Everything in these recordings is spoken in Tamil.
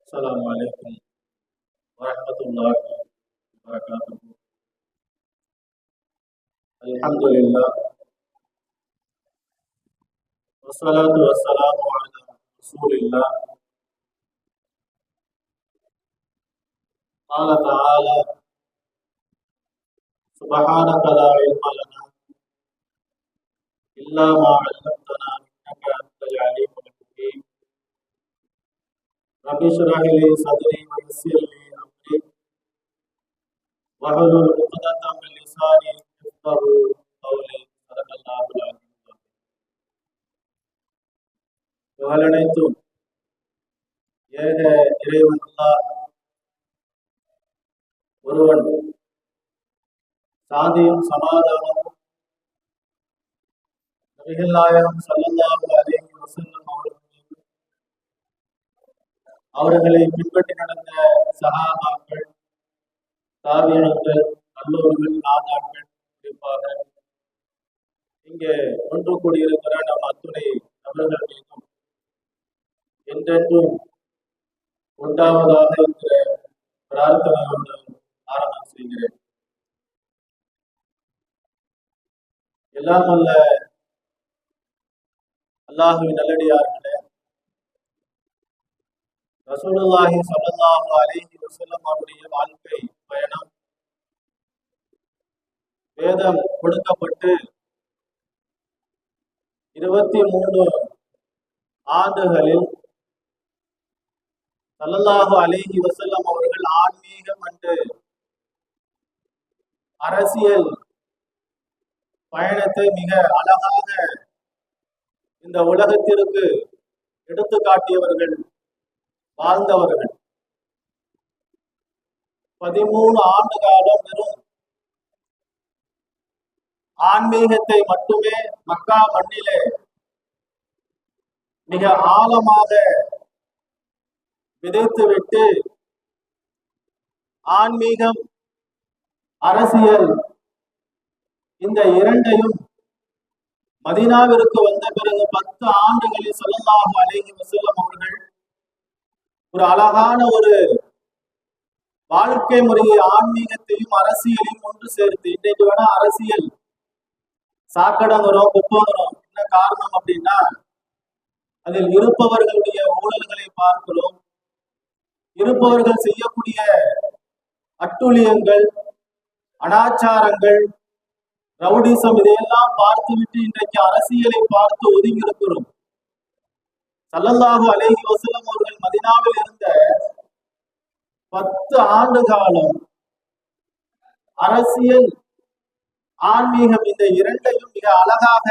السلام عليكم ورحمة الله وبركاته. الحمد لله والصلاة والسلام على رسول الله. قال تعالى: سبحانك لا علم لنا إلا ما علمتنا إنك أنت العليم الحكيم. رب اشرح لي صدري ويسر لي أمري واحلل عقدة من لساني يفقهوا قولي. صدق الله العظيم. புகழனைத்தும் ஏக இறைவன் அல்லாஹ் ஒருவன். சாந்தியும் சமாதானமும் நபிகள் நாயகம் ஸல்லல்லாஹு அலைஹி வஸல்லம் அவர்களை பின்பற்றி நடந்த சஹாபாக்கள், தாபிஈன்கள், நல்லோர்கள், நாதாக்கள், குறிப்பாக இங்கே ஒன்று கூடியிருக்கிற நம் அத்துணை நபர்கள் மீதும் என்றென்றும் உண்டாவதாக இருக்கிற பிரார்த்தனையோடு ஆரம்பம் செய்கிறேன். எல்லாம் அல்ல அல்லாஹுவின் நல்லடியார்களே, ரசூலுல்லாஹி ஸல்லல்லாஹு அலைஹி வஸல்லம் அவருடைய வாழ்க்கை பயணம் வேதம் கொடுக்கப்பட்டு 23 ஆண்டுகளில் ஸல்லல்லாஹு அலைஹி வஸல்லம் அவர்கள் ஆன்மீகம் என்று அரசியல் பயணத்தை மிக அழகாக இந்த உலகத்திற்கு எடுத்து காட்டியவர்கள், வாழ்ந்தவர்கள். 13 ஆண்டு காலம் வெறும் ஆன்மீகத்தை மட்டுமே மக்கா மண்ணிலே மிக ஆழமாக விதைத்துவிட்டு ஆன்மீகம், அரசியல் இந்த இரண்டையும் மதீனாவிற்கு வந்த பிறகு 10 ஆண்டுகளில் ஸல்லல்லாஹு அலைஹி வஸல்லம் அவர்கள் ஒரு அழகான ஒரு வாழ்க்கை முறையை, ஆன்மீகத்தையும் அரசியலையும் ஒன்று சேர்த்து, இன்றைக்கு வேணா அரசியல் சாக்கடங்கிறோம், குப்பங்கிறோம். என்ன காரணம் அப்படின்னா, அதில் இருப்பவர்களுடைய ஊழல்களை பார்க்கிறோம், இருப்பவர்கள் செய்யக்கூடிய அட்டூழியங்கள், அனாச்சாரங்கள், ரவுடிசம், இதையெல்லாம் பார்த்துவிட்டு இன்றைக்கு அரசியலை பார்த்து ஒதுங்கி இருக்கிறோம். ஸல்லல்லாஹு அலைஹி வஸல்லம் அவர்கள் மதீனாவில் இருந்த 10 ஆண்டு காலம் அரசியல், ஆன்மீகம் இந்த இரண்டையும் மிக அழகாக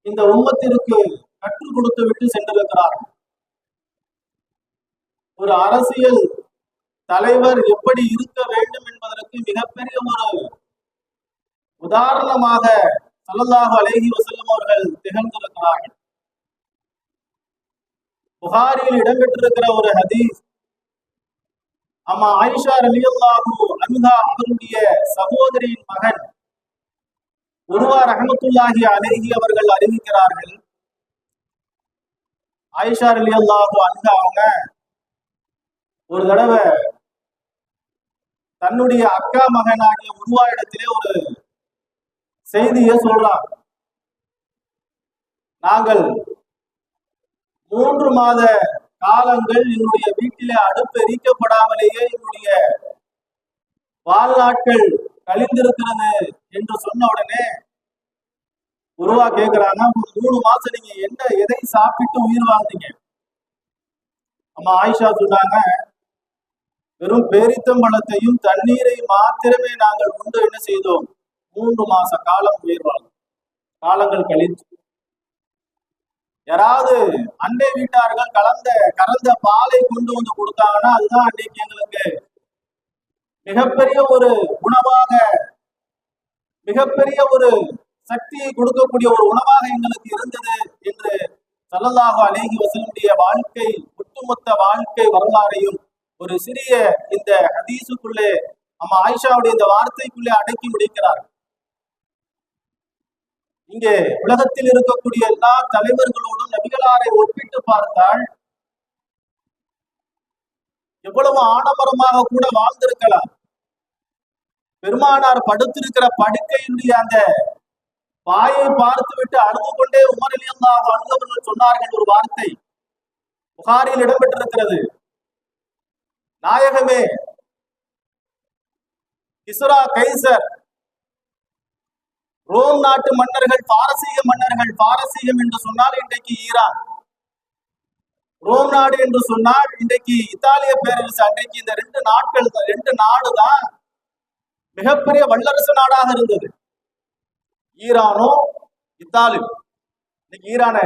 இந்த உம்மத்திற்கு கற்றுக் கொடுத்து விட்டு சென்றிருக்கிறார்கள். ஒரு அரசியல் தலைவர் எப்படி இருக்க வேண்டும் என்பதற்கு மிகப்பெரிய ஒரு உதாரணமாக ஸல்லல்லாஹு அலைஹி வஸல்லம் அவர்கள் திகழ்ந்திருக்கிறார்கள். புகாரியில் இடம்பெற்றிருக்கிற ஒரு ஹதீஸ், அம்மா ஆயிஷா ரலியல்லாஹு அன்ஹா அவருடைய சகோதரியின் மகன் உர்வா ரஹ்மத்துல்லாஹி அலைஹி அவர்கள் அறிவிக்கிறார்கள். ஆயிஷா ரலியல்லாஹு அன்ஹா அவங்க ஒரு தடவை தன்னுடைய அக்கா மகனாகிய உர்வா இடத்திலே ஒரு செய்தியை சொல்றார். நாங்கள் 3 மாத காலங்கள் என்னுடைய வீட்டிலே அடுப்பு எரிக்கப்படாமலேயே என்னுடைய வாழ்நாட்கள் கழிந்திருக்கிறது என்று சொன்ன உடனே உருவா கேட்கிறாங்க, 3 மாசம் நீங்க எதை சாப்பிட்டு உயிர் வாழ்ந்தீங்க? அம்மா ஆயிஷா சொன்னாங்க, வெறும் பேரித்தம்பழத்தையும் தண்ணீரை மாத்திரமே நாங்கள் உண்டு என்ன செய்தோம், 3 மாச காலம் உயிர் வாழ்ந்தோம். காலங்கள் கழித்து யாராவது அண்டை வீட்டார்கள் கறந்த பாலை கொண்டு வந்து கொடுத்தாங்கன்னா அதுதான் அன்னைக்கு எங்களுக்கு மிகப்பெரிய ஒரு உணவாக, மிகப்பெரிய ஒரு சக்தியை கொடுக்கக்கூடிய ஒரு உணவாக எங்களுக்கு இருந்தது என்று ஸல்லல்லாஹு அலைஹி வஸல்லம் வாழ்க்கை, ஒட்டுமொத்த வாழ்க்கை வரலாறையும் ஒரு சிறிய இந்த ஹதீஸுக்குள்ளே, அம்மா ஆயிஷாவுடைய இந்த வார்த்தைக்குள்ளே அடக்கி முடிக்கிறார். இங்கே உலகத்தில் இருக்கக்கூடிய எல்லா தலைவர்களோடும் நபிகளாரை ஒப்பிட்டு பார்த்தால் எவ்வளவு ஆடம்பரமாக கூட வாழ்ந்திருக்கலாம். பெருமானார் படுத்திருக்கிற படுக்கையினுடைய அந்த பாயை பார்த்து விட்டு அழுது கொண்டே உமர் ரலியல்லாஹு அன்ஹு அவர்கள் சொன்னார்கள் ஒரு வார்த்தை, புகாரில் இடம்பெற்றிருக்கிறது. நாயகமே, கிஸ்ரா கைசர், ரோம் நாட்டு மன்னர்கள், பாரசீக மன்னர்கள், பாரசீகம் என்று சொன்னால் இன்றைக்கு ஈரான், ரோம் நாடு என்று சொன்னால் இன்றைக்கு இத்தாலிய பேரரசு. அன்றைக்கு இந்த ரெண்டு நாடு தான் மிகப்பெரிய வல்லரசு நாடாக இருந்தது, ஈரானும் இத்தாலியும். இன்னைக்கு ஈரான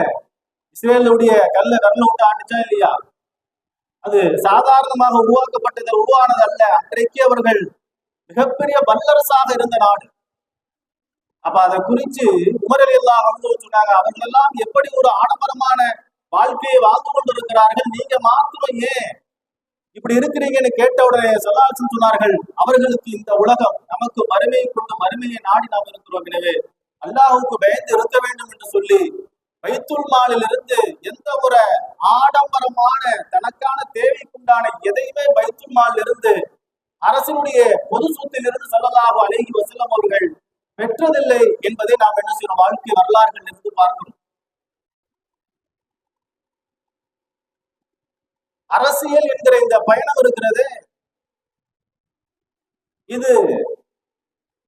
இஸ்ரேலுடைய கல்ல விட்டு ஆட்டுச்சா இல்லையா? அது சாதாரணமாக உருவானது அல்ல. அன்றைக்கு அவர்கள் மிகப்பெரிய வல்லரசாக இருந்த நாடு. அப்ப அதை குறிச்சு உமர் ரலியல்லாஹு அன்ஹு சொன்னாங்க, அவர்கள் எல்லாம் எப்படி ஒரு ஆடம்பரமான வாழ்க்கையை வாழ்ந்து கொண்டிருக்கிறார்கள், நீங்க மாத்திரம் ஏன் இப்படி இருக்கிறீங்கன்னு கேட்ட உடனே ஸல்லல்லாஹு சொன்னார்கள், அவர்களுக்கு இந்த உலகம் நமக்கு மறுமையை கொண்டு மறுமையை நாடி நாம் இருக்கிறோம், எனவே அல்லாஹ்வுக்கு பயந்து இருக்க வேண்டும் என்று சொல்லி பைத்துல் மாலில் இருந்து எந்த ஒரு ஆடம்பரமான தனக்கான தேவைக்குண்டான எதையுமே பைத்துல் மாலில் இருந்து அரசனுடைய பொது சொத்தில் இருந்து ஸல்லல்லாஹு அலைஹி வஸல்லம் அவர்கள் பெற்றதில்லை என்பதை நாம் என்ன செய்யணும், வாழ்க்கை வரலாறுகள் இருந்து பார்க்கணும். அரசியல் என்கிற இந்த பயணம் இருக்கிறது, இது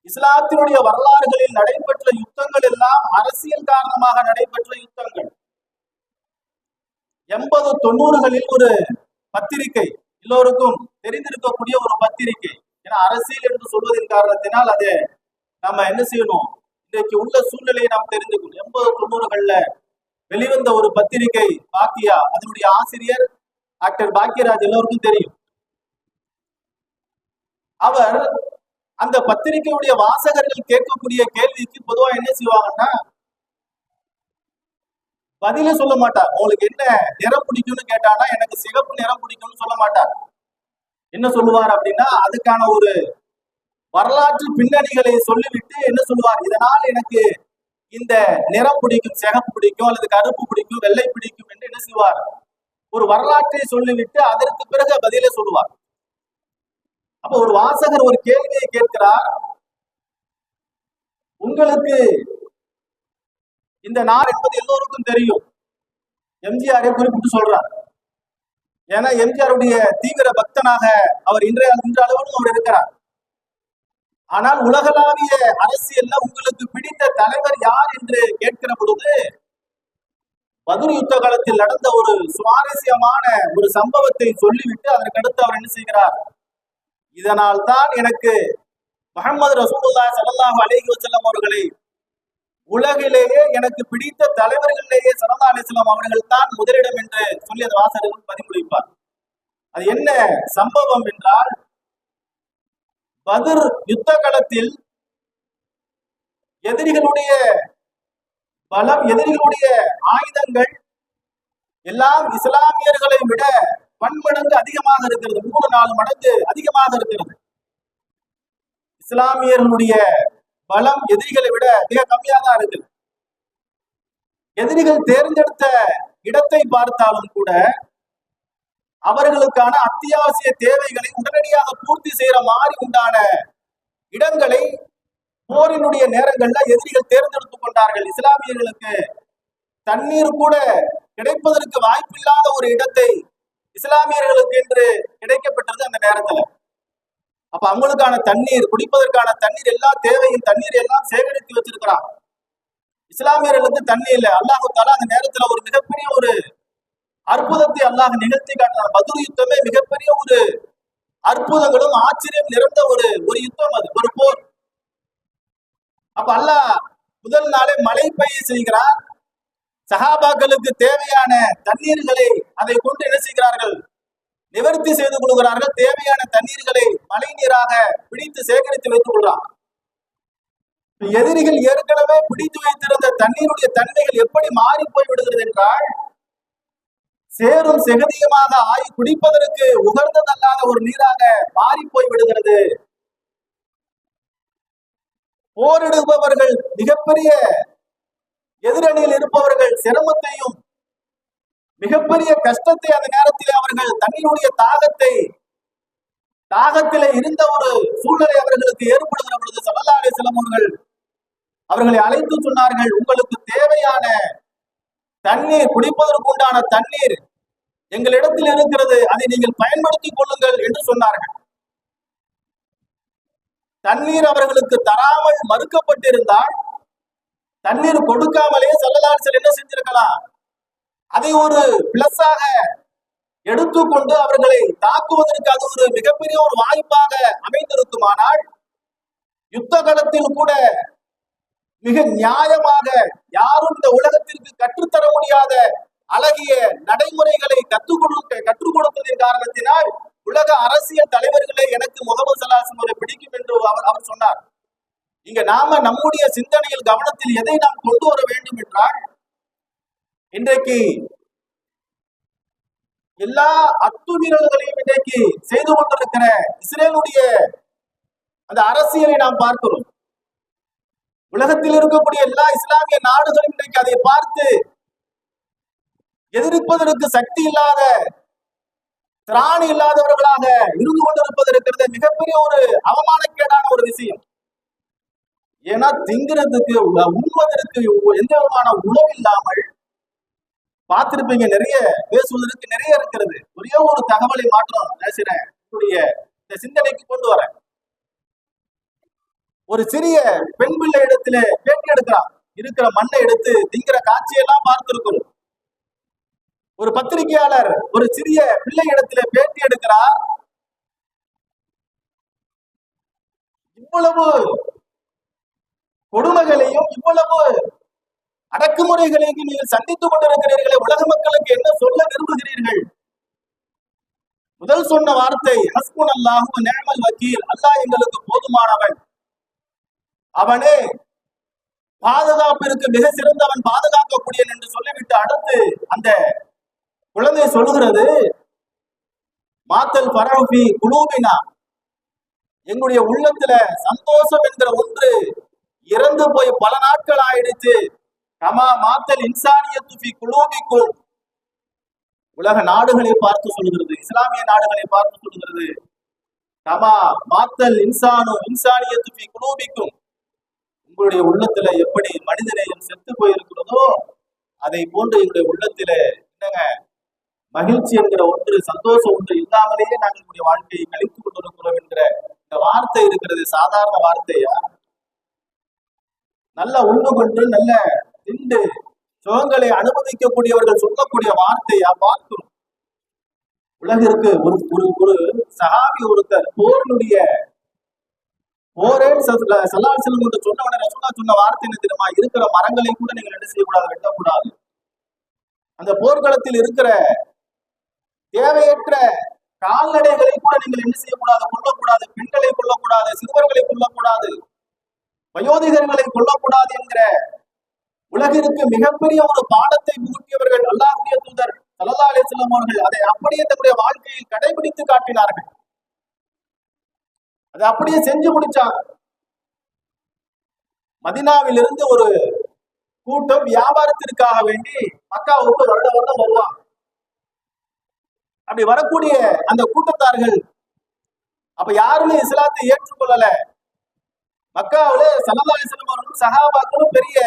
இஸ்லாத்தினுடைய வரலாறுகளில் நடைபெற்ற யுத்தங்கள் எல்லாம் அரசியல் காரணமாக நடைபெற்ற யுத்தங்கள். 80-90களில் ஒரு பத்திரிகை, எல்லோருக்கும் தெரிந்திருக்கக்கூடிய ஒரு பத்திரிகை, ஏன்னா அரசியல் என்று சொல்வதன் காரணத்தினால் அதை நம்ம என்ன செய்யணும், இன்றைக்கு உள்ள சூழ்நிலையை நாம் தெரிஞ்சுக்கணும். 80-90கள்ல வெளிவந்த ஒரு பத்திரிகை பாக்கியா, அதனுடைய ஆசிரியர் டாக்டர் பாக்கியராஜ், எல்லோருக்கும் தெரியும். அவர் அந்த பத்திரிகையுடைய வாசகர்கள் கேட்கக்கூடிய கேள்விக்கு பொதுவா என்ன செய்வாங்கன்னா, பதில சொல்ல மாட்டார். உங்களுக்கு என்ன நிறம் பிடிக்கும்னு கேட்டானா, எனக்கு சிகப்பு நிறம் பிடிக்கும்னு சொல்ல மாட்டார். என்ன சொல்லுவார் அப்படின்னா, அதுக்கான ஒரு வரலாற்று பின்னணிகளை சொல்லிவிட்டு என்ன சொல்லுவார், இதனால் எனக்கு இந்த நிறம் பிடிக்கும், சிகப்பு பிடிக்கும், அல்லது கருப்பு பிடிக்கும், வெள்ளை பிடிக்கும் என்று என்ன செய்வார், ஒரு வரலாற்றை சொல்லிவிட்டு அதற்கு பிறகு பதிலை சொல்லுவார். அப்ப ஒரு வாசகர் ஒரு கேள்வியை கேட்கிறார், உங்களுக்கு இந்த நாள் என்பது எல்லோருக்கும் தெரியும், எம்ஜிஆரை குறிப்பிட்டு சொல்றார். ஏன்னா எம்ஜிஆருடைய தீவிர பக்தனாக அவர் இன்றளவும் அவர் இருக்கிறார். ஆனால் உலகளாவிய அரசியல்ல உங்களுக்கு பிடித்த தலைவர் யார் என்று கேட்கிற பொழுது, பத்ர் யுத்த காலத்தில் நடந்த ஒரு சுவாரஸ்யமான ஒரு சம்பவத்தை சொல்லிவிட்டு அதற்கடுத்து அவர் என்ன செய்கிறார், இதனால் தான் எனக்கு முஹம்மது ரசூலுல்லாஹி ஸல்லல்லாஹு அலைஹி வஸல்லம் அவர்களை உலகிலேயே எனக்கு பிடித்த தலைவர்களிலேயே ஸல்லல்லாஹு அலைஹி வஸல்லம் அவர்கள் தான் முதலிடம் என்று சொல்லி அந்த வாசகர்கள் பதிமொழிப்பார். அது என்ன சம்பவம் என்றால், பத்ர் யுத்த களத்தில் எதிரிகளுடைய பலம், எதிரிகளுடைய ஆயுதங்கள் எல்லாம் இஸ்லாமியர்களை விட பன்மடங்கு அதிகமாக இருக்கிறது, 3-4 மடங்கு அதிகமாக இருக்கிறது. இஸ்லாமியர்களுடைய பலம் எதிரிகளை விட மிக கம்மியாக தான் இருக்கு. எதிரிகள் தேர்ந்தெடுத்த இடத்தை பார்த்தாலும் கூட அவர்களுக்கான அத்தியாவசிய தேவைகளை உடனடியாக பூர்த்தி செய்யற மாதிரி உண்டான இடங்களை போரினுடைய நேரங்கள்ல எதிரிகள் தேர்ந்தெடுத்துக் கொண்டார்கள். இஸ்லாமியர்களுக்கு தண்ணீர் கூட கிடைப்பதற்கு வாய்ப்பில்லாத ஒரு இடத்தை இஸ்லாமியர்களுக்கு என்று கிடைக்கப்பட்டது அந்த நேரத்துல. அப்ப அவங்களுக்கான தண்ணீர், குடிப்பதற்கான தண்ணீர், எல்லா தேவையும் தண்ணீர் எல்லாம் சேகரித்து வச்சிருக்கிறான். இஸ்லாமியர்களுக்கு தண்ணி இல்லை. அல்லாஹு தஆலா அந்த நேரத்துல ஒரு மிகப்பெரிய ஒரு அற்புதத்தை அல்லாஹ் நிகழ்த்தி காட்டினார். பத்ர் யுத்தமே மிகப்பெரிய ஒரு அற்புதங்களும் ஆச்சரியம் நிறைந்த ஒரு யுத்தம், அது ஒரு போர். அப்ப அல்லாஹ் முதல் நாளே மழை பெய்ய செய்கிறார். சஹாபாக்களுக்கு தேவையான தண்ணீர்களை அதை கொண்டு என்ன செய்கிறார்கள், நிவர்த்தி செய்து கொள்கிறார்கள். தேவையான தண்ணீர்களை மழை நீராக பிடித்து சேகரித்து வைத்துக் கொள்றார். எதிரிகள் ஏற்கனவே பிடித்து வைத்திருந்த தண்ணீருடைய தன்மைகள் எப்படி மாறி போய் விடுகிறது என்றால், சேரும் செகதியமாக ஆகி குடிப்பதற்கு உகர்ந்ததல்லாத ஒரு நீராக மாறி போய் விடுகிறது. போரிடுபவர்கள், மிகப்பெரிய எதிரணியில் இருப்பவர்கள் சிரமத்தையும் மிகப்பெரிய கஷ்டத்தை அந்த நேரத்திலே அவர்கள் தண்ணீருடைய தாகத்திலே இருந்த ஒரு சூழ்நிலை அவர்களுக்கு ஏற்படுகிற பொழுது ஸல்லல்லாஹு அலைஹி வஸல்லம் அவர்களை அழைத்து சொன்னார்கள், உங்களுக்கு தேவையான தண்ணீர், குடிப்பதற்கு உண்டான தண்ணீர் எங்களிடத்தில் இருக்கிறது, அதை நீங்கள் பயன்படுத்திக் கொள்ளுங்கள் என்று சொன்னார்கள். தண்ணீர் அவர்களுக்கு தராமல் மறுக்கப்பட்டிருந்தால், தண்ணீர் கொடுக்காமலே ஸல்லல்லாஹு அலைஹி வஸல்லம் என்ன செஞ்சிருக்கலாம், அதை ஒரு பிளஸாக எடுத்துக்கொண்டு அவர்களை தாக்குவதற்கு அது ஒரு மிகப்பெரிய ஒரு வாய்ப்பாக அமைந்திருக்குமானால், யுத்த களத்தில் கூட மிக நியாயமாக யாரும் இந்த உலகத்திற்கு கற்றுத்தர முடியாத அழகிய நடைமுறைகளை கற்றுக் கொடுத்ததின் காரணத்தினால் உலக அரசியல் தலைவர்களே எனக்கு முகமது ஸல்லல்லாஹு அலைஹி வஸல்லம் பிடிக்கும் என்று அவர் சொன்னார். இங்க நாம நம்முடைய சிந்தனையில் கவனத்தில் எதை நாம் கொண்டு வர வேண்டும் என்றால், இன்றைக்கு எல்லா அத்துமீறல்களையும் இன்றைக்கு செய்து கொண்டிருக்கிற இஸ்ரேலுடைய அந்த அரசியலை நாம் பார்க்கிறோம். உலகத்தில் இருக்கக்கூடிய எல்லா இஸ்லாமிய நாடுகளும் இன்றைக்கு அதை பார்த்து எதிர்ப்பதற்கு சக்தி இல்லாத, திராணி இல்லாதவர்களாக இருந்து கொண்டிருப்பது இருக்கிறது மிகப்பெரிய ஒரு அவமானக்கேடான ஒரு விஷயம். ஏன்னா திங்கிறதுக்கு உண்வதற்கு எந்த விதமான உணவு இல்லாமல் பார்த்திருப்பீங்க. நிறைய பேசுவதற்கு நிறைய இருக்கிறது. ஒரே ஒரு தகவலை மாற்றம் பேசுறேன், இந்த சிந்தனைக்கு கொண்டு வரேன். ஒரு சிறிய பெண் பிள்ளை இடத்துல பேட்டி எடுக்கிறான், இருக்கிற மண்ணை எடுத்து திங்கிற காட்சியெல்லாம் பார்த்திருக்கிறோம். ஒரு பத்திரிகையாளர் ஒரு சிறிய பிள்ளை இடத்துல பேட்டி எடுக்கிறார். இவ்வளவு கொடுமைகளையும் இவ்வளவு அடக்குமுறைகளையும் நீங்கள் சந்தித்துக் கொண்டிருக்கிறீர்களே, உலக மக்களுக்கு என்ன சொல்ல விரும்புகிறீர்கள்? முதல் சொன்ன வார்த்தை ஹஸ்புனல்லாஹு வ நிஅமல் வக்கீல், அல்லாஹ் எங்களுக்கு போதுமானவன், அவனே பாதுகாப்பிற்கு மிக சிறந்தவன், பாதுகாக்கக்கூடியவன் என்று சொல்லிவிட்டு அடுத்து அந்த குழந்தை சொல்லுகிறது, மாத்தல் பரஃபி குலூபினா, எங்களுடைய உள்ளத்துல சந்தோஷம் என்கிற ஒன்று இறந்து போய் பல நாட்கள் ஆயிடுச்சு. கமா மாத்தல் இன்சானியத்து ஃபி குலூபிக்கும், உலக நாடுகளை பார்த்து சொல்லுகிறது, இஸ்லாமிய நாடுகளை பார்த்து சொல்லுகிறது, கமா மாத்தல் இன்சானியத்து ஃபி குலூபிக்கும், உங்களுடைய உள்ளத்துல எப்படி மனிதநேயம் செத்து போயிருக்கிறதோ அதை போன்று எங்களுடைய உள்ளத்துல என்னங்க மகிழ்ச்சி என்கிற ஒன்று, சந்தோஷம் ஒன்று இல்லாமலேயே நாங்கள் எங்களுடைய வாழ்க்கையை கழித்துக் கொண்டிருக்கிறோம் என்கிற இந்த வார்த்தை இருக்கிறது. சாதாரண வார்த்தையா? நல்ல உண்டு கொண்டு நல்ல திண்டு சுகங்களை அனுமதிக்கக்கூடியவர்கள் சொல்லக்கூடிய வார்த்தையா பார்க்கிறோம். உலகிற்கு ஒரு சஹாபி ஒருத்தர் போரே ஸல்லல்லாஹு அலைஹி வஸல்லம் என்று சொன்ன உடனே ரசூலுல்லாஹ் சொன்ன வார்த்தை என்ன தெரியுமா? இருக்கிற மரங்களை கூட நீங்கள் என்ன செய்யக்கூடாது, வெட்டக்கூடாது. அந்த போர்க்களத்தில் இருக்கிற தேவையற்ற கால்நடைகளை கூட நீங்கள் என்ன செய்யக்கூடாது, கொல்லக்கூடாது. பெண்களை கொல்லக்கூடாது, சிறுவர்களை கொல்லக்கூடாது, வயோதிகர்களை கொல்லக்கூடாது என்கிற உலகிற்கு மிகப்பெரிய ஒரு பாடத்தை புகுத்தியவர்கள் அல்லாஹ்வுடைய தூதர் ஸல்லல்லாஹு அலைஹி வஸல்லம் அவர்கள். அதை அப்படியே தன்னுடைய வாழ்க்கையில் கடைபிடித்து காட்டினார்கள். அதை அப்படியே செஞ்சு முடிச்சாங்க. மதீனாவில் இருந்து ஒரு கூட்டம் வியாபாரத்திற்காக வேண்டி மக்காவுக்கு வருட வருடம் வருவாங்க. அப்படி வரக்கூடிய அந்த கூட்டத்தார்கள் அப்ப யாருமே இஸ்லாத்தை ஏற்றுக்கொள்ளல. மக்காவிலே ஸல்லல்லாஹு அலைஹி வஸல்லம் அவர்களும் சஹாபாக்களும் பெரிய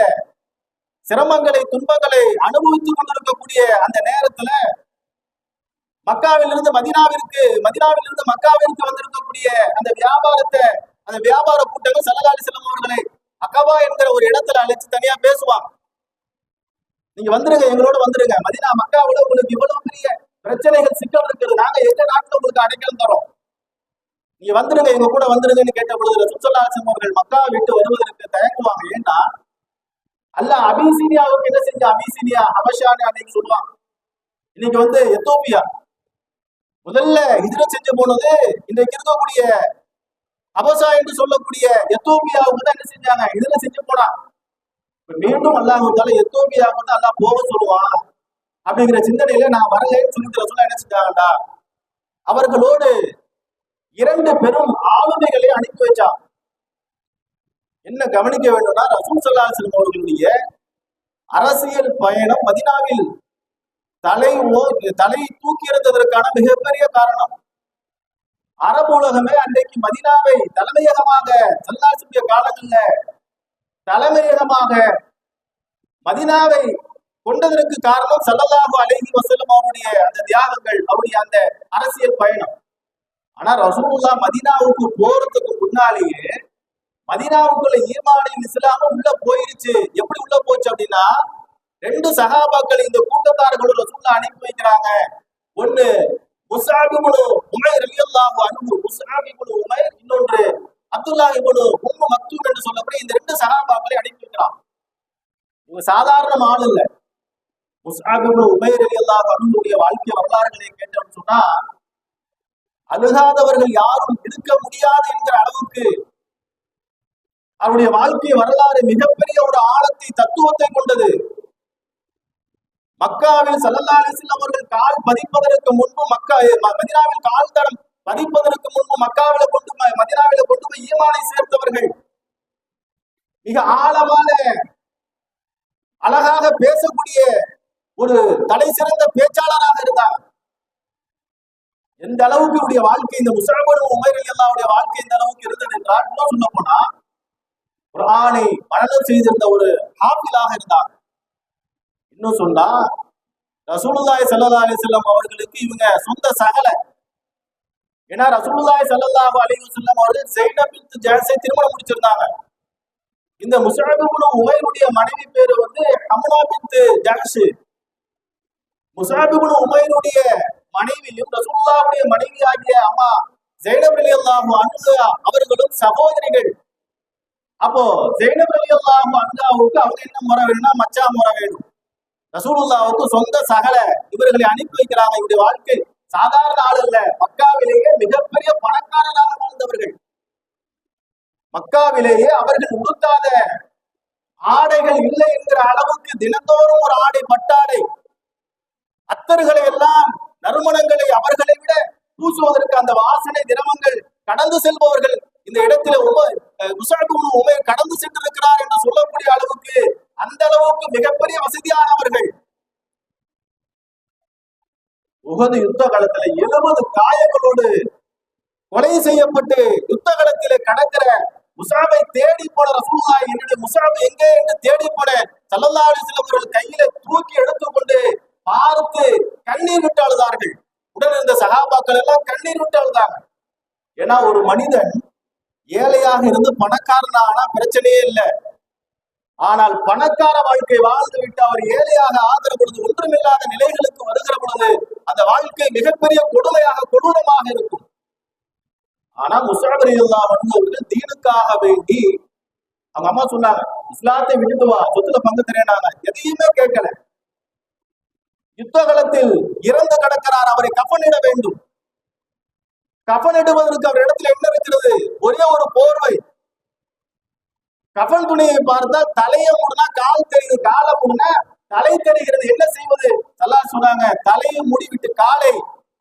சிரமங்களை துன்பங்களை அனுபவித்துக் கொண்டிருக்கக்கூடிய அந்த நேரத்துல மக்காவிலிருந்து மக்காவிற்கு வந்திருக்கக்கூடிய அந்த வியாபார கூட்டங்கள் ஸல்லல்லாஹு அலைஹி வஸல்லம் அவர்களை அகவா என்கிற ஒரு இடத்துல அழைச்சு தனியா பேசுவாங்க. நீங்க வந்துருங்க, எங்களோட வந்துருங்க, மக்காவுல உங்களுக்கு இவ்வளவு பெரிய பிரச்சனைகள் சிக்கல் இருக்குது, நாங்க எந்த நாட்டுல உங்களுக்கு அடைக்கலம் தரோம், நீங்க வந்துருங்க, எங்க கூட வந்துருங்கன்னு கேட்ட பொழுது ரசூல் ஸல்லல்லாஹு அலைஹி வஸல்லம் அவர்கள் மக்காவை விட்டு வருவதற்கு தயங்குவாங்க. ஏன்னா அல்லாஹ் அபிசீனியாவுக்கு என்ன செஞ்ச, அபிசீனியா ஹபஷான்னு அன்னைக்கு சொல்லுவாங்க. இன்னைக்கு எத்தோப்பியா முதல்ல ஹிஜ்ரத் செஞ்சு போனது இன்றைக்கு இருக்கக்கூடிய அபசா என்று சொல்லக்கூடிய எத்தோப்பியாவுக்கு தான் என்ன செஞ்சாங்க, இதுல செஞ்சு போனாங்க. மீண்டும் அல்லாஹ் எத்தோப்பியாவுக்கு தான் அல்லாஹ் போக சொல்லுவான் அப்படிங்கிற சிந்தனையில நான் வரலன்னு சொல்லிட்டு ரசூலுல்லாஹ் என்ன செஞ்சாங்கடா, அவர்களோடு 2 பெரும் ஆளுமைகளை அனுப்பி வச்சாங்க. என்ன கவனிக்க வேண்டும்னா, ரசூல் ஸல்லல்லாஹு அலைஹி வஸல்லம் அவர்களுடைய அரசியல் பயணம் மதீனாவில் தலையை தூக்கி இருந்ததற்கான மிகப்பெரிய காரணம், அரபு உலகமே அன்றைக்கு மதீனாவை தலைமையகமாக சல்லாசுடைய காலங்களில் தலைமையகமாக மதீனாவை கொண்டதற்கு காரணம் ஸல்லல்லாஹு அலைஹி வஸல்லம் அவருடைய அந்த தியாகங்கள், அவருடைய அந்த அரசியல் பயணம். ஆனா ரசூலுல்லாஹ் மதீனாவுக்கு போறதுக்கு முன்னாலேயே மதீனாவுக்குள்ள ஈமானின் இஸ்லாமும் உள்ள போயிருச்சு. எப்படி உள்ள போச்சு அப்படின்னா, 2 சஹாபாக்கள் இந்த கூட்டத்தார்களும் ரசூலுல்லாஹ் அனுப்பி வைக்கிறாங்க. ஒன்னு முஸ்அப் இப்னு உமைர் ரலியல்லாஹு அன்ஹு, முஸ்அப் இப்னு உமைர், இன்னொன்று அப்துல்லாஹ் இப்னு உம்மு மக்தூம் என்று சொல்லக்கூடிய இந்த 2 சஹாபாக்களை அனுப்பி வைக்கிறாங்க. இவங்க சாதாரண ஆள் இல்ல. முஸ்அப் இப்னு உமைர் ரலியல்லாஹு அன்ஹுடைய வாழ்க்கை வரலாறுகளை கேட்டோம்னு சொன்னா, அழுகாதவர்கள் யாரும் இருக்க முடியாது என்கிற அளவுக்கு அவருடைய வாழ்க்கை வரலாறு மிகப்பெரிய ஒரு ஆழத்தை, தத்துவத்தை கொண்டது. மக்காவில் ஸல்லல்லாஹு அலைஹி வஸல்லம் அவர்கள் கால் பதிப்பதற்கு முன்பு, மதீனாவில் கால் தடம் பதிப்பதற்கு முன்பு மதீனாவில கொண்டு போய் ஈமானை சேர்த்தவர்கள், மிக ஆழமான அழகாக பேசக்கூடிய ஒரு தலை சிறந்த பேச்சாளராக இருந்தார். எந்த அளவுக்கு இவருடைய வாழ்க்கை, இந்த முஸ்அப் இப்னு உமைர் ரலியல்லாஹு வாழ்க்கை எந்த அளவுக்கு இருந்தது என்றால், இன்னும் சொல்ல போனா குர்ஆனை மனனம் செய்திருந்த ஒரு ஹாஃபிலாக இருந்தார். இன்னும் சொன்னா ரசூலுல்லாஹி ஸல்லல்லாஹு அலைஹி வஸல்லம் அவர்களுக்கு இவங்க சொந்த சகல. ஏன்னா ரசூலுல்லாஹி ஸல்லல்லாஹு அலைஹி வஸல்லம் அவர்கள் ஸைனப் பின்த் ஜஹ்ஷை திருமணம் முடிச்சிருந்தாங்க. இந்த முஸ்அப் இப்னு உமைருடைய மனைவி பேரு ஹம்னா பின்த் ஜஹ்ஷ். முஸ்அப் இப்னு உமைருடைய மனைவியும் ரசூலுல்லாஹ்வுடைய மனைவி ஆகிய அம்மா ஸைனப் ரலியல்லாஹு அன்ஹா அவர்களும் சகோதரிகள். அப்போ ஸைனப் ரலியல்லாஹு அன்ஹாவுக்கு அவங்க என்ன முறை வேணும்னா மச்சா முறை வேணும். ரசூலுல்லாஹ்வுக்கு சொந்த சகல இவர்களை அனுப்பி வைக்கிறாங்க. இவருடைய வாழ்க்கை சாதாரண ஆள் அல்ல. மக்காவிலேயே மிகப்பெரிய பணக்காரராக வாழ்ந்தவர்கள். மக்காவிலேயே அவர்கள் உடுத்தாத ஆடைகள் இல்லை என்கிற அளவுக்கு தினந்தோறும் ஒரு ஆடை, பட்டாடை, அத்தர்களை எல்லாம், நறுமணங்களை அவர்களை விட பூசுவதற்கு அந்த வாசனை திரவங்கள் கடந்து செல்பவர்கள். இந்த இடத்துல முஸ்அப் இப்னு உமைர் கடந்து சென்றிருக்கிறார் என்று சொல்லக்கூடிய அளவுக்கு, அந்த அளவுக்கு மிகப்பெரிய வசதியானவர்கள். உஹது யுத்த காலத்துல 70 காயங்களோடு கொலை செய்யப்பட்டு யுத்த களத்திலே கடக்கிற முஸ்அபை தேடி போன ரசூலுல்லாஹ், என்னுடைய முஸ்அப் எங்கே என்று தேடி போன ஸல்லல்லாஹு அலைஹி வஸல்லம் அவர்கள் கையில தூக்கி எடுத்துக்கொண்டு பார்த்து கண்ணீர் விட்டு அழுதார்கள். உடன் இருந்த சஹாபாக்கள் எல்லாம் கண்ணீர் விட்டு அழுதாங்க. ஏன்னா ஒரு மனிதன் ஏழையாக இருந்து பணக்காரனானா பிரச்சனையே இல்லை. ஆனால் பணக்கார வாழ்க்கை வாழ்ந்து விட்டு அவர் ஏழையாக ஆகிற பொழுது, ஒன்றுமில்லாத நிலைகளுக்கு வருகிற பொழுது அந்த வாழ்க்கை மிகப்பெரிய கொடுமையாக, கொடூரமாக இருக்கும். ஆனா முஸ்அப் ரலியல்லாஹு அன்ஹு அவர்கள் தீனுக்காக வேண்டி, அவங்க அம்மா சொன்னாங்க, இஸ்லாத்தை விட்டுட்டு வா, சொத்துல பங்கு தரேனாங்க. எதையுமே கேட்கல. யுத்த காலத்தில் இறந்து கிடக்கிறார், அவரை கஃனிட வேண்டும். கஃனிடுவதற்கு அவர் இடத்துல என்ன இருக்கிறது? ஒரே ஒரு போர்வை. கஃன் துணியை பார்த்தா தலையை மூடினா கால் தெரியுது, காலை மூடினா தலை தெரிகிறது. என்ன செய்வது? அல்லாஹ் சொன்னாங்க, தலையை மூடிவிட்டு காலை,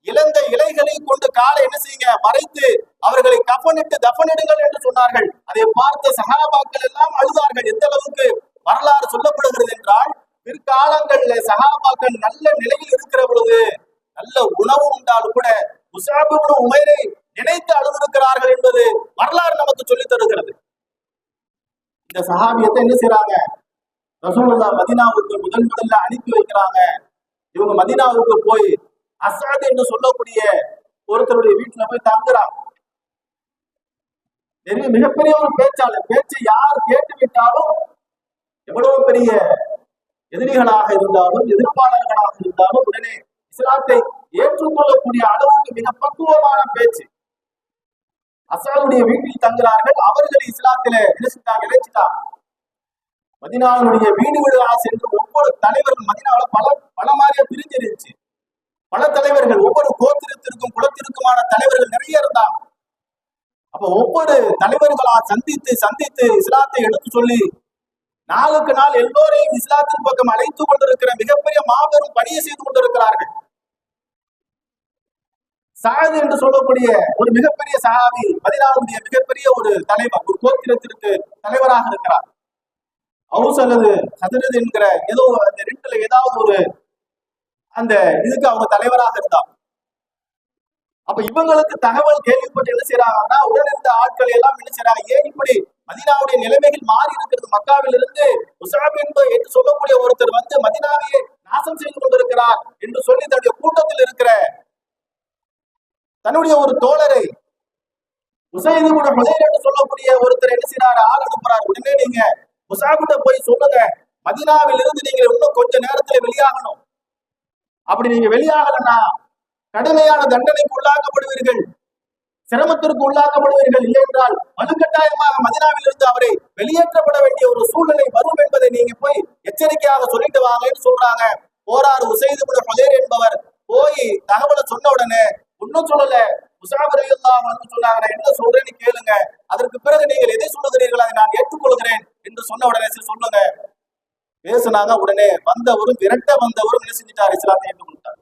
இழந்த இலைகளை கொண்டு காலை என்ன செய்யுங்க, மறைத்து அவர்களை கஃனிட்டு தஃனிடுங்கள் என்று சொன்னார்கள். அதை பார்த்த சஹாபாக்கள் எல்லாம் அழுதார்கள். எந்த அளவுக்கு வரலாறு சொல்லப்படுகிறது என்றால், பிற்காலங்கள்ல சஹாபாக்கள் நல்ல நிலையில் இருக்கிற பொழுது, நல்ல உணவு உண்டாலும் கூட முஸ்அப் இப்னு உமைரை நினைத்து அழுதிருக்கிறார்கள் என்பது வரலாறு நமக்கு சொல்லித் தருகிறது. இந்த சஹாபியத்தை என்ன செய்யறாங்க, ரசூலுல்லாஹ் மதீனாவுக்கு முதல்ல அனுப்பி வைக்கிறாங்க. இவங்க மதீனாவுக்கு போய் அஸ்அத் என்று சொல்லக்கூடிய ஒருத்தருடைய வீட்டுல போய் தங்குறாங்க. மிகப்பெரிய ஒரு பேச்சாளர். பேச்சை யார் கேட்டு விட்டாலும், எவ்வளவு பெரிய எதிரிகளாக இருந்தாலும், எதிர்ப்பாளர்களாக இருந்தாலும், உடனே இஸ்லாத்தை ஏற்றுக்கொள்ளக்கூடிய அளவுக்கு மிக பக்குவமான பேச்சு. அஸ்அதுடைய வீட்டில் தங்குகிறார்கள். அவர்களை இஸ்லாத்திலே இணைச்சிட்டாங்க. மதீனாவுடைய வீடு வீடுகளாக சென்று ஒவ்வொரு தலைவர்கள், மதீனாவில் பல மாதிரியா பிரிஞ்சிருந்துச்சு. பல தலைவர்கள், ஒவ்வொரு கோத்திரத்திற்கும் குலத்திற்குமான தலைவர்கள் நிறைய இருந்தாங்க. அப்ப ஒவ்வொரு தலைவர்களா சந்தித்து இஸ்லாத்தை எடுத்து சொல்லி நாளுக்கு நாள் எல்லோரையும் இஸ்லாத்தின் பக்கம் அழைத்துக் கொண்டிருக்கிற மிகப்பெரிய மாபெரும் பணியை செய்து கொண்டிருக்கிறார்கள். சாது என்று சொல்லக்கூடிய ஒரு மிகப்பெரிய சஹாபி, மதீனாவுடைய மிகப்பெரிய ஒரு தலைவர், ஒரு கோத்திரத்திற்கு தலைவராக இருக்கிறார். அவுஸ் அல்லது ஹஜ்ரத் என்கிற ஏதோ அந்த ரெண்டுல ஏதாவது ஒரு அந்த இதுக்கு அவங்க தலைவராக இருந்தாங்க. அப்ப இவங்களுக்கு தகவல் கேள்விப்பட்டு என்ன செய்யறாங்கன்னா உடன் இருந்த ஆட்கள் எல்லாம் என்ன செய்யறாங்க, ஏன் இப்படி மதீனாவுடைய நிலைமைகள் மாறி இருக்கிறது, மக்காவில் இருந்து உஸாப் என்று சொல்லக்கூடிய ஒருத்தர் வந்து மதீனாவையே நாசம் செய்து கொண்டிருக்கிறார் என்று சொல்லி தன்னுடைய கூட்டத்தில் இருக்கிற தன்னுடைய ஒரு தோழரை உசைது கூட ஹுதைர் என்று சொல்லக்கூடிய ஒருத்தர் என்ன செய்யறாரு, ஆள் அனுப்புறாரு. உடனே நீங்க உஸாபிட்ட போய் சொல்லுங்க, மதீனாவில் இருந்து நீங்க இன்னும் கொஞ்ச நேரத்துல வெளியாகணும், அப்படி நீங்க வெளியாகலன்னா கடுமையான தண்டனைக்கு உள்ளாக்கப்படுவீர்கள், சிரமத்திற்கு உள்ளாக்கப்படுவீர்கள், இல்லை என்றால் வலுக்கட்டாயமாக மதீனாவில் இருந்து அவரை வெளியேற்றப்பட வேண்டிய ஒரு சூழ்நிலை வரும் என்பதை நீங்க போய் எச்சரிக்கையாக சொல்லிட்டு வாங்கன்னு சொல்றாங்க. போராறு உசைது கூட ஹுதைர் என்பவர் போய் தகவலை சொன்ன உடனே ஒன்னும் சொல்லல, உஸாப் ரலியல்லாஹு அன்ஹு சொன்னாங்க, நான் என்ன சொல்றேன்னு கேளுங்க, அதற்கு பிறகு நீங்கள் எதை சொல்லுகிறீர்கள் அதை நான் ஏற்றுக்கொள்கிறேன் என்று சொன்ன உடனே சரி சொல்லுங்க பேசுனாங்க. உடனே வந்தவரும் விரட்ட வந்தவரும் என்ன செஞ்சிட்டார், இஸ்லாத்தை ஏற்றுக்கொண்டார்.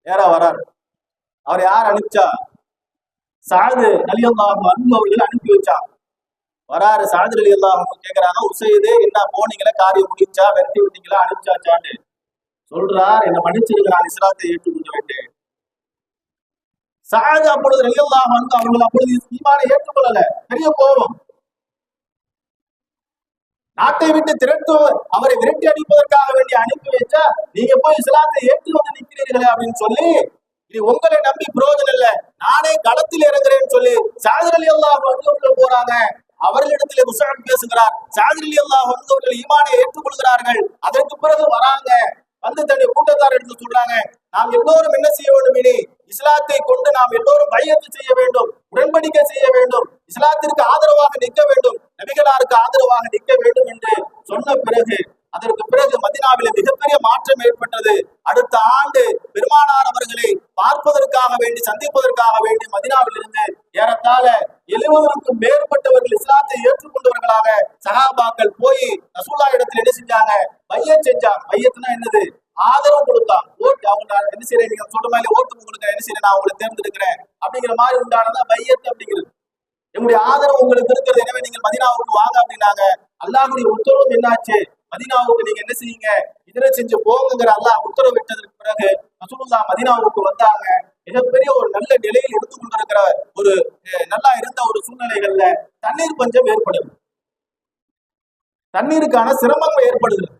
நேரா வராரு. அவர் யார் அனுப்பிச்சா, சாது ரலியல்லாஹு அன்ஹு அவர்கள் அனுப்பி வச்சாங்க. வராரு சாது ரலியல்லாஹு அன்ஹு கேக்குறாங்க, உசைது என்ன போனீங்களா, காரியம் முடிஞ்சா, விரட்டி விட்டீங்களா, அனுப்பிச்சாச்சான்னு சொல்றார். என்ன மன்னிச்சிருக்க, நான் இஸ்லாத்தை ஏற்றுக்கொண்டு விட்டேன். சாது அப்பொழுது ரலியல்லாஹு அன்ஹு அவர்கள் அப்பொழுது ஈமானை ஏற்றுக்கொள்ளல, பெரிய கோபம். நாட்டை விட்டு திரட்டு அவரை விரட்டி அடிப்பதற்காக வேண்டி அனுப்பி வச்சா நீங்க போய் இஸ்லாத்தை ஏற்று வந்து நிற்கிறீர்களே அப்படின்னு சொல்லி, இது உங்களை நம்பி பிரயோஜனம் இல்ல, நானே களத்தில் இறங்குறேன்னு சொல்லி சாது ரலியல்லாஹு அன்ஹு போறாங்க. அவர்களிடத்திலே உஸாப் பேசுகிறார். சாது ரலியல்லாஹு அன்ஹு அவர்கள் ஈமானை ஏற்றுக்கொள்கிறார்கள். அதற்கு பிறகு வராங்க, வந்து தன்னுடைய கூட்டத்தார் எடுத்து சொல்றாங்க, நாம் எல்லோரும் என்ன செய்ய வேண்டும், இனி இஸ்லாத்தை கொண்டு நாம் எல்லோரும் பையத்து செய்ய வேண்டும், உடன்படிக்கை செய்ய வேண்டும், இஸ்லாத்திற்கு ஆதரவாக நிற்க வேண்டும், நபிகளாருக்கு ஆதரவாக நிற்க வேண்டும் என்று சொன்ன பிறகு அதற்கு பிறகு மதீனாவிலே மிகப்பெரிய மாற்றம் ஏற்பட்டது. அடுத்த ஆண்டு பெருமானார் அவர்களை பார்ப்பதற்காக வேண்டி சந்திப்பதற்காக வேண்டி மதீனாவில் இருந்து ஏறத்தாழ 70க்கும் மேற்பட்டவர்கள் இஸ்லாத்தை ஏற்றுக்கொண்டவர்களாக சஹாபாக்கள் போய் ரசூலுல்லாஹ் இடத்துல என்ன செஞ்சாங்க, பையத் செஞ்சாங்க. பையத்னா என்னது, ஆதரவு கொடுத்தாங்க. ஓட்டு அவங்க என்ன செய்யறேன், நீங்க சொல்ற மாதிரி ஓட்டு உங்களுக்கு என்ன செய்யறேன், நான் உங்களை தேர்ந்தெடுக்கிறேன் அப்படிங்கிற மாதிரி உண்டானதான் பையத் அப்படிங்கிறது. என்னுடைய ஆதரவு உங்களுக்கு இருக்கிறது, எனவே நீங்கள் மதீனாவுக்கு வாங்க அப்படின்னாங்க. அல்லாஹ்வுடைய உத்தரவு என்னாச்சு, மதீனாவுக்கு நீங்க என்ன செய்யுங்க, இதனை செஞ்சு போங்குங்கிற அல்லாஹ் உத்தரவு விட்டதற்கு பிறகு ரசூலுல்லாஹ் மதீனாவுக்கு வந்தாங்க. மிகப்பெரிய ஒரு நல்ல நிலையில் எடுத்து கொண்டிருக்கிற ஒரு நல்லா இருந்த ஒரு சூழ்நிலைகள்ல தண்ணீர் பஞ்சம் ஏற்படுது, தண்ணீருக்கான சிரமங்கள் ஏற்படுகிறது.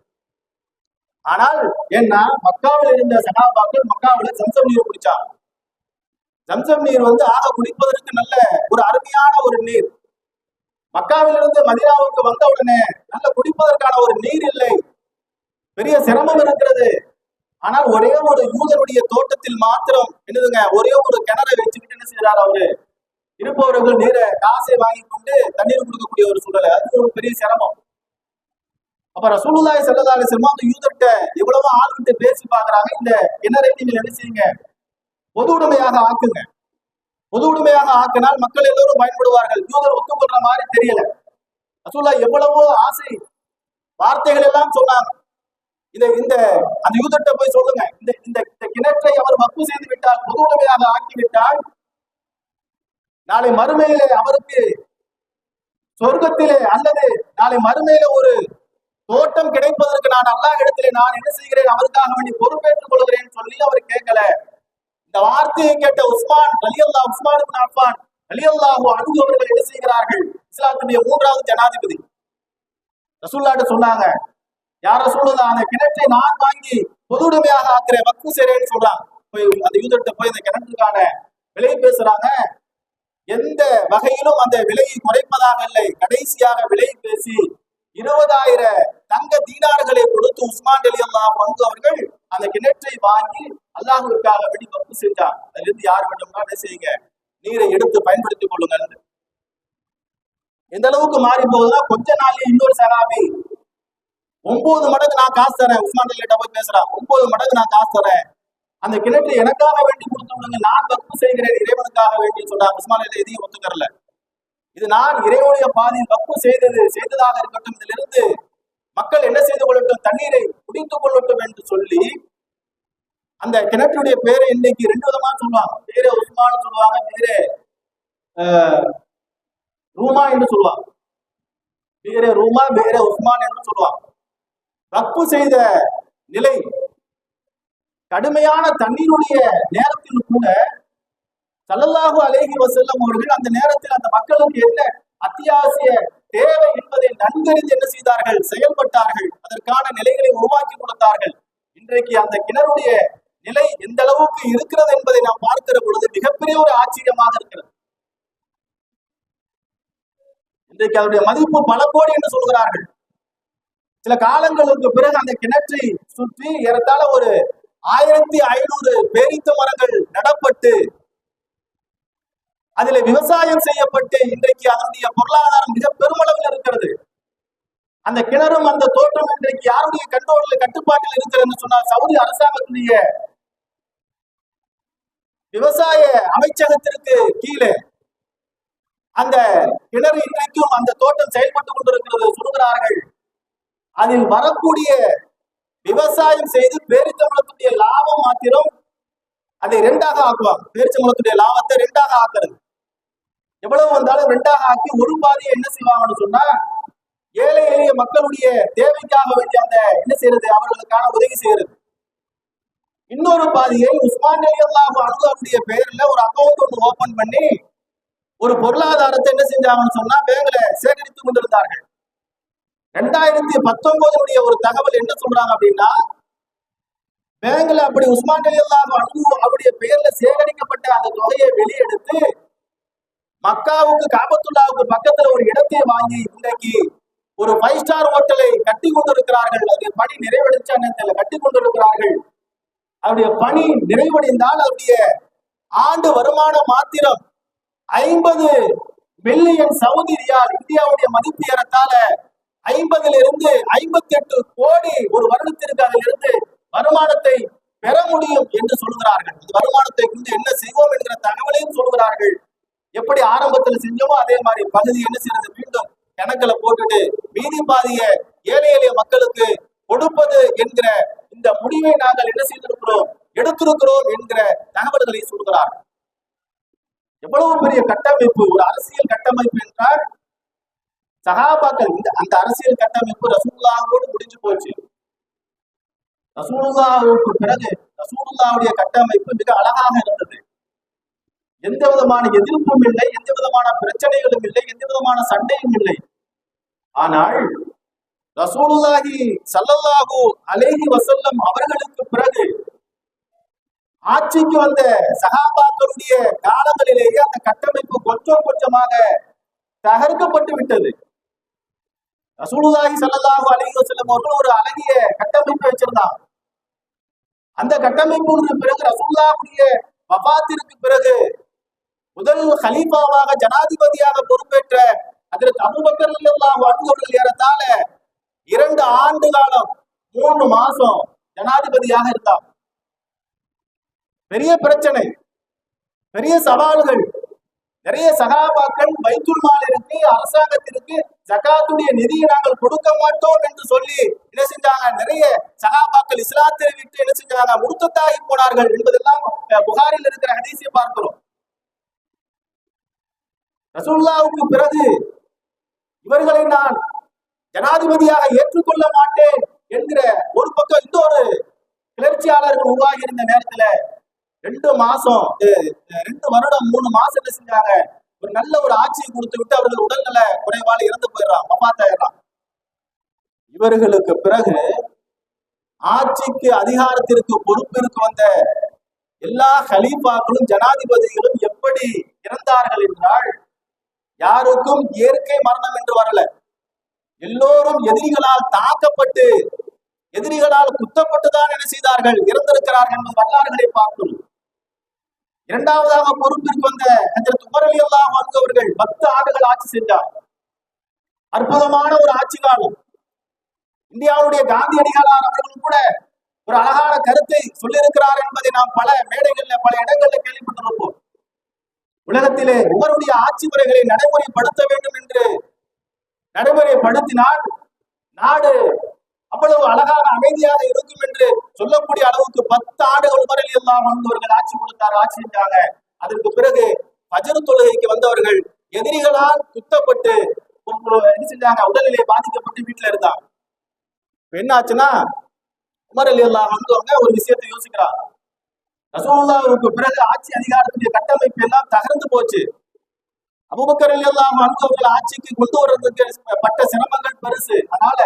ஆனால் ஏன்னா மக்காவில் இருந்த சஹாபாக்கள் மக்காவில ஜம்சம் நீர் குடிச்சாங்க. ஜம்சம் நீர் வந்து ஆக குடிப்பதற்கு நல்ல ஒரு அருமையான ஒரு நீர். மக்காவிலிருந்து மதீனாவுக்கு வந்த உடனே நல்ல குடிப்பதற்கான ஒரு நீர் இல்லை, பெரிய சிரமம் இருக்கிறது. ஆனால் ஒரே ஒரு யூதருடைய தோட்டத்தில் மாத்திரம் என்னதுங்க, ஒரே ஒரு கிணறை வச்சுக்கிட்டு என்ன செய்யறாரு, அவரு இருப்பவர்கள் நீரை காசை வாங்கி கொண்டு தண்ணீர் கொடுக்கக்கூடிய ஒரு சூழல், அது ஒரு பெரிய சிரமம். அப்ப ரசூலுல்லாஹி ஸல்லல்லாஹு அலைஹி வஸல்லம் அந்த யூதர்கிட்ட எவ்வளவோ ஆள்கிட்ட பேசி பாக்குறாங்க, இந்த கிணறை நீங்கள் என்ன செய்யுங்க, பொது உடைமையாக ஆக்குங்க, பொது உடைமையாக ஆக்கினால் மக்கள் எல்லோரும் பயன்படுவார்கள். யூதர் ஒத்துக்கொள்ற மாதிரி தெரியல. ரசூலுல்லாஹ் எவ்வளவோ ஆசை வார்த்தைகள் எல்லாம் சொன்னாங்க. இந்த அந்த யூதர்கிட்ட போய் சொல்லுங்க, இந்த இந்த கிணற்றை அவர் வக்ஃப் செய்து விட்டால், பொது உடைமையாக ஆக்கிவிட்டால், நாளை மறுமையிலே அவருக்கு சொர்க்கத்திலே அல்லது நாளை மறுமையில ஒரு தோட்டம் கிடைப்பதற்கு நான் அல்லாஹ் இடத்திலே நான் என்ன செய்கிறேன், அவருக்காக வேண்டி பொறுப்பேற்றுக் கொள்கிறேன் சொல்லி அவர் கேட்கல. இந்த வார்த்தையை கேட்ட உஸ்மான் இப்னு அஃபான் ரலியல்லாஹு அன்ஹு அவர்கள் என்ன செய்கிறார்கள், இஸ்லாத்துடைய 3வது ஜனாதிபதி ரசூலுல்லாஹ்ட்ட சொன்னாங்க, யார் ரசூலுல்லாஹ், அந்த கிணற்றை நான் வாங்கி பொது உடைமையாக ஆக்குறேன், வக்ஃப் செய்றேன்னு சொல்றாங்க. போய் அந்த யூதர்கிட்ட போய் அந்த கிணற்றுக்கான விலை பேசுறாங்க. எந்த வகையிலும் அந்த விலையை குறைப்பதாக இல்லை. கடைசியாக விலை பேசி 20,000 தங்க தீனார்களை கொடுத்து உஸ்மான் ரலியல்லாஹு அன்ஹு அவர்கள் அந்த கிணற்றை வாங்கி அல்லாஹ்வுக்காக வேண்டி வக்ஃப் செஞ்சார். அதுல இருந்து யார் வேண்டும்னா என்ன செய்யுங்க, நீரை எடுத்து பயன்படுத்திக் கொள்ளுங்க. எந்த அளவுக்கு மாறி போகுதுன்னா, கொஞ்ச நாள்லயே இன்னொரு சஹாபி 9 மடங்கு நான் காசு தரேன், உஸ்மான் ரலியல்லாஹு போய் பேசுறான், 9 மடங்கு நான் காசு தரேன், அந்த கிணற்றை எனக்காக வேண்டி கொடுத்து விடுங்க, நான் வக்ஃப் செய்கிறேன் இறைவனுக்காக வேண்டி சொன்னார். உஸ்மான் ரலியல்லாஹு எதையும் ஒத்துக்கறல. இது நான் இறைவனுடைய பாதையில் வக்ஃப் செய்ததாக இருக்கட்டும், இதிலிருந்து மக்கள் என்ன செய்து கொள்ளட்டும், தண்ணீரை குடித்துக் கொள்ளட்டும் என்று சொல்லி அந்த கிணற்றுடைய பேரை இன்னைக்கு 2 விதமா சொல்லுவாங்க. பேரே உஸ்மான் சொல்லுவாங்க, பேரே ரூமா என்று சொல்லுவாங்க. பேரே ரூமா, பேரே உஸ்மான் என்று சொல்லுவாங்க. வக்ஃப் செய்த நிலை. கடுமையான தண்ணீருடைய நேரத்தில் கூட ஸல்லல்லாஹு அலைஹி வஸல்லம் அவர்கள் அந்த நேரத்தில் அந்த மக்களுக்கு என்ன அத்தியாவசிய தேவை என்பதை நன்கறிந்து என்ன செய்தார்கள், செயல்பட்டார்கள். அதற்கான நிலைகளை உருவாக்கி கொடுத்தார்கள். இன்றைக்கு அந்த கிணறுடைய நிலை எந்த அளவுக்கு இருக்கிறது என்பதை நாம் பார்க்கிற பொழுது மிகப்பெரிய ஒரு ஆச்சரியமாக இருக்கிறது. இன்றைக்கு அதனுடைய மதிப்பு பல கோடி என்று சொல்கிறார்கள். சில காலங்களுக்கு பிறகு அந்த கிணற்றை சுற்றி ஏறத்தாழ ஒரு 1500 பேரித்த மரங்கள் நடப்பட்டு அதில் விவசாயம் செய்யப்பட்டு இன்றைக்கு அதனுடைய பொருளாதாரம் மிக பெருமளவில் இருக்கிறது. அந்த கிணறும் அந்த தோட்டம் இன்றைக்கு யாருடைய கண்ட்ரோலில் கட்டுப்பாட்டில் இருக்கிறது என்று சொன்னால் சவுதி அரசாங்கத்துடைய விவசாய அமைச்சகத்திற்கு கீழே அந்த கிணறு இன்றைக்கும் அந்த தோட்டம் செயல்பட்டுக் கொண்டிருக்கிறது சொல்கிறார்கள். அதில் வரக்கூடிய விவசாயம் செய்து பேரிச்சம்பழத்துடைய லாபம் மாத்திரம் அதை 2ஆக ஆக்குவாங்க. பேரிச்சம்பழத்துடைய லாபத்தை 2ஆக ஆக்குறது. எவ்வளவு வந்தாலும் 2ஆக ஆக்கி ஒரு பாதியை என்ன செய்வாங்கன்னு சொன்னா ஏழை எளிய மக்களுடைய தேவைக்காக வேண்டிய அந்த என்ன செய்யறது, அவர்களுக்கான உதவி செய்யறது. இன்னொரு பாதியை உஸ்மான் ரலியல்லாஹு அன்ஹு அவருடைய பெயர்ல ஒரு அக்கௌண்ட் ஒன்று ஓபன் பண்ணி ஒரு பொருளாதாரத்தை என்ன செஞ்சாங்கன்னு சொன்னா பேங்க்ல சேகரித்துக் கொண்டிருந்தார்கள். 2019 ஒரு தகவல் என்ன சொல்றாங்க அப்படின்னா, பேங்க்ல அப்படி உஸ்மான் ரலியல்லாஹு அன்ஹு அவருடைய பெயர்ல சேகரிக்கப்பட்ட அந்த தொகையை வெளியெடுத்து மக்காவுக்கு காபத்துல்லாவுக்கு பக்கத்துல ஒரு இடத்தை வாங்கி இன்றைக்கு ஒரு 5 ஸ்டார் ஹோட்டலை கட்டி கொண்டிருக்கிறார்கள். அதனுடைய பணி நிறைவடைச்சான்னு கட்டி கொண்டிருக்கிறார்கள். அவருடைய பணி நிறைவடைந்தால் அவருடைய ஆண்டு வருமானம் மாத்திரம் 50 மில்லியன் சவுதி ரியால், இந்தியாவுடைய மதிப்பு ஏறத்தாழ 50 58 கோடி ஒரு வருடத்திற்கு அதிலிருந்து வருமானத்தை பெற முடியும் என்று சொல்கிறார்கள். இந்த வருமானத்தை கொண்டு என்ன செய்வோம் என்கிற தகவலையும் சொல்கிறார்கள். எப்படி ஆரம்பத்தில் செஞ்சோமோ அதே மாதிரி பகுதி என்ன செய்யறது, மீண்டும் கணக்குல போட்டுட்டு மீதி பாதிய ஏழை எளிய மக்களுக்கு கொடுப்பது என்கிற இந்த முடிவை நாங்கள் என்ன செய்திருக்கிறோம், எடுத்திருக்கிறோம் என்கிற தகவல்களை சொல்கிறார்கள். எவ்வளவு பெரிய கட்டமைப்பு, ஒரு அரசியல் கட்டமைப்பு என்றால் சஹாபாக்கள். அந்த அரசியல் கட்டமைப்பு ரசூலுல்லாஹோடு முடிஞ்சு போச்சு. ரசூலுல்லாஹுக்கு பிறகு ரசூலுல்லாஹுடைய கட்டமைப்பு மிக அழகாக இருந்தது. எந்த விதமான எதிர்ப்பும் இல்லை, எந்த விதமான பிரச்சனைகளும் இல்லை, எந்த விதமான சண்டையும் இல்லை. ஆனால் ரசூலுல்லாஹி ஸல்லல்லாஹு அலைஹி வஸல்லம் அவர்களுக்கு பிறகு ஆட்சிக்கு வந்த சஹாபாக்களுடைய காலங்களிலேயே அந்த கட்டமைப்பு கொஞ்சம் கொஞ்சமாக தகர்க்கப்பட்டு விட்டது. ரசூலுல்லாஹி ஸல்லல்லாஹு அலைஹி வஸல்லம் அவர்கள் ஒரு அழகிய கட்டமைப்பை வச்சிருந்தாங்க. அந்த கட்டமைப்புக்கு பிறகு ரசூலுல்லாஹுடைய வஃபாத்திற்கு பிறகு முதல் கலீஃபாவாக ஜனாதிபதியாக பொறுப்பேற்ற ஹஜ்ரத் அபூபக்கர் ரலியல்லாஹு அன்ஹு அவர்கள் ஏறத்தாழ 2 ஆண்டு காலம் 3 மாசம் ஜனாதிபதியாக இருந்தார். பெரிய பிரச்சனை, பெரிய சவால்கள். நிறைய சகாபாக்கள் பைத்துல் மாலிற்கு, அரசாங்கத்திற்கு ஜகாத்துடைய நிதியை நாங்கள் கொடுக்க மாட்டோம் என்று சொல்லி என்ன செஞ்சாங்க, நிறைய சகாபாக்கள் இஸ்லாத்தை விட்டு என்ன செஞ்சாங்க, முர்த்தத்தாகி போனார்கள் என்பதெல்லாம் புகாரில் இருக்கிற ஹதீஸை பார்க்கிறோம். ரசூலுல்லாஹ்வுக்கு பிறகு இவர்களை நான் ஜனாதிபதியாக ஏற்றுக்கொள்ள மாட்டேன் என்கிற ஒரு பக்கம் இன்னொரு கிளர்ச்சியாளர்கள் உருவாகி இருந்த நேரத்துல 2 மாசம் 2 வருடம் 3 மாசம் என்ன செஞ்சாங்க, ஒரு நல்ல ஒரு ஆட்சியை கொடுத்து விட்டு அவர்கள் உடல்நல குறைவால் இறந்து போயிடறான், வஃபாத்தாயிடறான். இவர்களுக்கு பிறகு ஆட்சிக்கு அதிகாரத்திற்கு பொறுப்பிற்கு வந்த எல்லா கலீஃபாக்களும் ஜனாதிபதிகளும் எப்படி இறந்தார்கள் என்றால், யாருக்கும் இயற்கை மரணம் என்று வரல. எல்லோரும் எதிரிகளால் தாக்கப்பட்டு எதிரிகளால் குத்தப்பட்டுதான் என்ன செய்தார்கள், இறந்திருக்கிறார்கள் என்ற வரலாறுகளை பார்க்கிறோம். இரண்டாவதாக பொறுப்பிற்கு வந்த ஹஜ்ரத் உமர் ரலியல்லாஹு அன்ஹு அவர்கள் 10 ஆண்டுகள் ஆட்சி சென்றார். அற்புதமான ஒரு ஆட்சி காலம். இந்தியாவுடைய காந்தியடிகளார் அவர்களும் கூட ஒரு அழகான கருத்தை சொல்லியிருக்கிறார் என்பதை நாம் பல மேடைகள்ல பல இடங்கள்ல கேள்விப்பட்டிருப்போம். உலகத்திலே உமருடைய ஆட்சி முறைகளை நடைமுறைப்படுத்த வேண்டும் என்று நடைமுறைப்படுத்தினால் நாடு அவ்வளவு அழகான அமைதியாக இருக்கும் என்று சொல்லக்கூடிய அளவுக்கு 10 ஆண்டுகள் உமர் ரலியல்லாஹு அன்ஹு அவர்கள் ஆட்சி கொடுத்தார், ஆட்சி செஞ்சாங்க. அதற்கு பிறகு ஃபஜ்ர் தொழுகைக்கு வந்தவர்கள் எதிரிகளால் குத்தப்பட்டு என்ன செஞ்சாங்க, உடல்நிலை பாதிக்கப்பட்டு வீட்டுல இருந்தாங்க. என்ன ஆச்சுன்னா, உமர் ரலியல்லாஹு அன்ஹு ஒரு விஷயத்தை யோசிக்கிறார். ரசூலுல்லாஹ்வுக்கு பிறகு ஆட்சி அதிகாரத்துடைய கட்டமைப்பு எல்லாம் தகர்ந்து போச்சு. அபூபக்கர் ரலியல்லாஹு அன்ஹு அவர்கள் ஆட்சிக்கு கொண்டு வர்றதுக்கு பட்ட சிரமங்கள் பெருசு. அதனால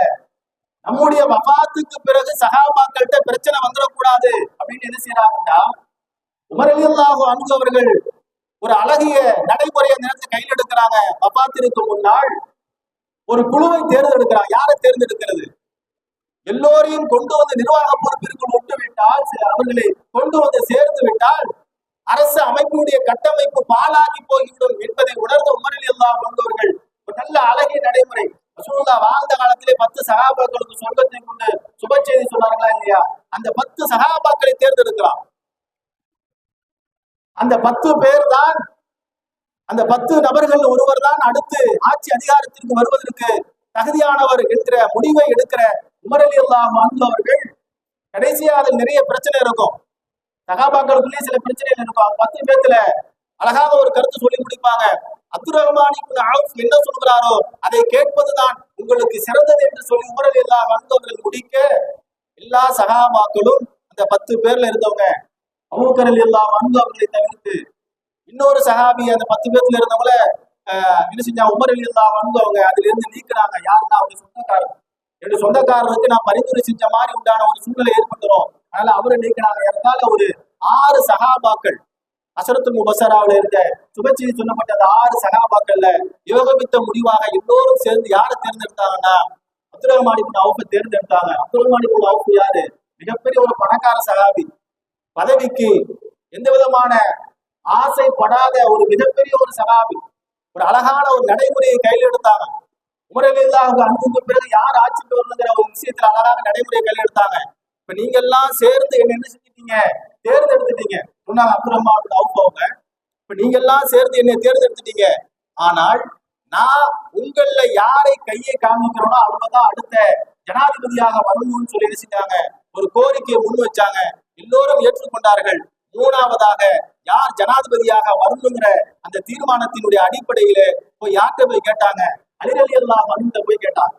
நம்முடைய வஃபாத்துக்கு பிறகு சஹாபாக்கள்கிட்ட பிரச்சனை வந்துடக்கூடாது அப்படின்னு என்ன செய்யறாங்கன்னா, உமர் ரலியல்லாஹு அன்ஹு அவர்கள் ஒரு அழகிய நடைமுறையை நேரத்தை கையில் எடுக்கிறாங்க. வஃபாத்திற்கு முன்னாள் ஒரு குழுவை தேர்ந்தெடுக்கிறாங்க. யாரை தேர்ந்தெடுக்கிறது? எல்லோரையும் கொண்டு வந்து நிர்வாக பொறுப்பிற்குள் விட்டு விட்டால், அவர்களை கொண்டு வந்து சேர்ந்து விட்டால் அரசு அமைப்புடைய கட்டமைப்பு பாழாகி போய்விடும் என்பதை உணர்ந்த உமர் ரலியல்லாஹு அன்ஹு அவர்கள் ஒரு நல்ல அழகிய நடைமுறை. ரசூலுல்லாஹ் வாழ்ந்த காலத்திலே 10 சஹாபாக்களுக்கு சொர்க்கத்தை கொண்டு சுப செய்தி சொன்னார்களா இல்லையா? அந்த 10 சஹாபாக்களை தேர்ந்தெடுக்கலாம். அந்த 10 பேர் தான், அந்த 10 நபர்கள் ஒருவர் தான் அடுத்து ஆட்சி அதிகாரத்திற்கு வருவதற்கு தகுதியானவர் என்கிற முடிவை எடுக்கிற உமர் ரலியல்லாஹு அன்ஹு அவர்கள் கடைசியா அதில் நிறைய பிரச்சனை இருக்கும். சகாபாக்களுக்குள்ளே சில பிரச்சனைகள் இருக்கும். 10 பேர்த்துல அழகாக ஒரு கருத்து சொல்லி முடிப்பாங்க. அப்துர் ரஹ்மான் இப்னு அவுஃப் என்ன சொல்கிறாரோ அதை கேட்பதுதான் உங்களுக்கு சிறந்தது என்று சொல்லி உமர் ரலியல்லாஹு அன்ஹு அவர்கள் முடிக்க, எல்லா சகாபாக்களும் அந்த 10 பேர்ல இருந்தவங்க அபூபக்கர் ரலியல்லாஹு அன்ஹு அவர்களை தவிர்த்து இன்னொரு சஹாபி அந்த 10 பேர்ல இருந்தவங்கள என்ன செஞ்சாங்க, உமர் ரலியல்லாஹு அன்ஹு அவங்க அதுல இருந்து நீக்கிறாங்க. யாருன்னா அவங்க சொந்தக்காரர், என்னுடைய சொந்தக்காரருக்கு நான் பரிந்துரை செஞ்ச மாதிரி உண்டான ஒரு சூழ்நிலை ஏற்பட்டுரும், அதனால அவரை நீக்கிறாங்க. அதனால ஒரு 6 சஹாபாக்கள் அஷரத்துல் முபஷராவுல இருந்த சுபச்செய்தி சொல்லப்பட்ட அந்த 6 சஹாபாக்கள்ல யோகமித்த முடிவாக எல்லோரும் சேர்ந்து யாரை தேர்ந்தெடுத்தாங்கன்னா அப்துர் ரஹ்மான் இப்னு அவுஃபை தேர்ந்தெடுத்தாங்க. அப்துர் ரஹ்மான் இப்னு அவுஃப் யாரு? மிகப்பெரிய ஒரு பணக்கார சஹாபி, பதவிக்கு எந்த விதமான ஆசைப்படாத ஒரு மிகப்பெரிய ஒரு சஹாபி. ஒரு அழகான ஒரு நடைமுறையை கையில் எடுத்தாங்க. உமர் ரலியல்லாஹு அன்ஹுக்கு பிறகு யார் ஆட்சிக்கு வரணுங்கிற ஒரு விஷயத்துல அழகான நடைமுறையை கையில் எடுத்தாங்க. இப்ப நீங்க எல்லாம் சேர்ந்து என்ன செஞ்சிட்டீங்க, தேர்ந்தெடுத்துட்டீங்க சொன்னாங்க அப்துர் ரஹ்மான் இப்னு அவுஃப் அவங்க. இப்ப நீங்க எல்லாம் சேர்ந்து என்னை தேர்ந்தெடுத்துட்டீங்க, ஆனால் நான் உங்கள யாரை கையை காமிக்கிறோனோ அவங்கதான் அடுத்த ஜனாதிபதியாக வரணும்னு சொல்லி நினைச்சிட்டாங்க. ஒரு கோரிக்கையை முன் வச்சாங்க, எல்லோரும் ஏற்றுக்கொண்டார்கள். 3ஆவதாக யார் ஜனாதிபதியாக வரணுங்கிற அந்த தீர்மானத்தினுடைய அடிப்படையில போய் யார்கிட்ட போய் கேட்டாங்க, அலி ரலியல்லாஹு அன்ஹு போய் கேட்டாங்க.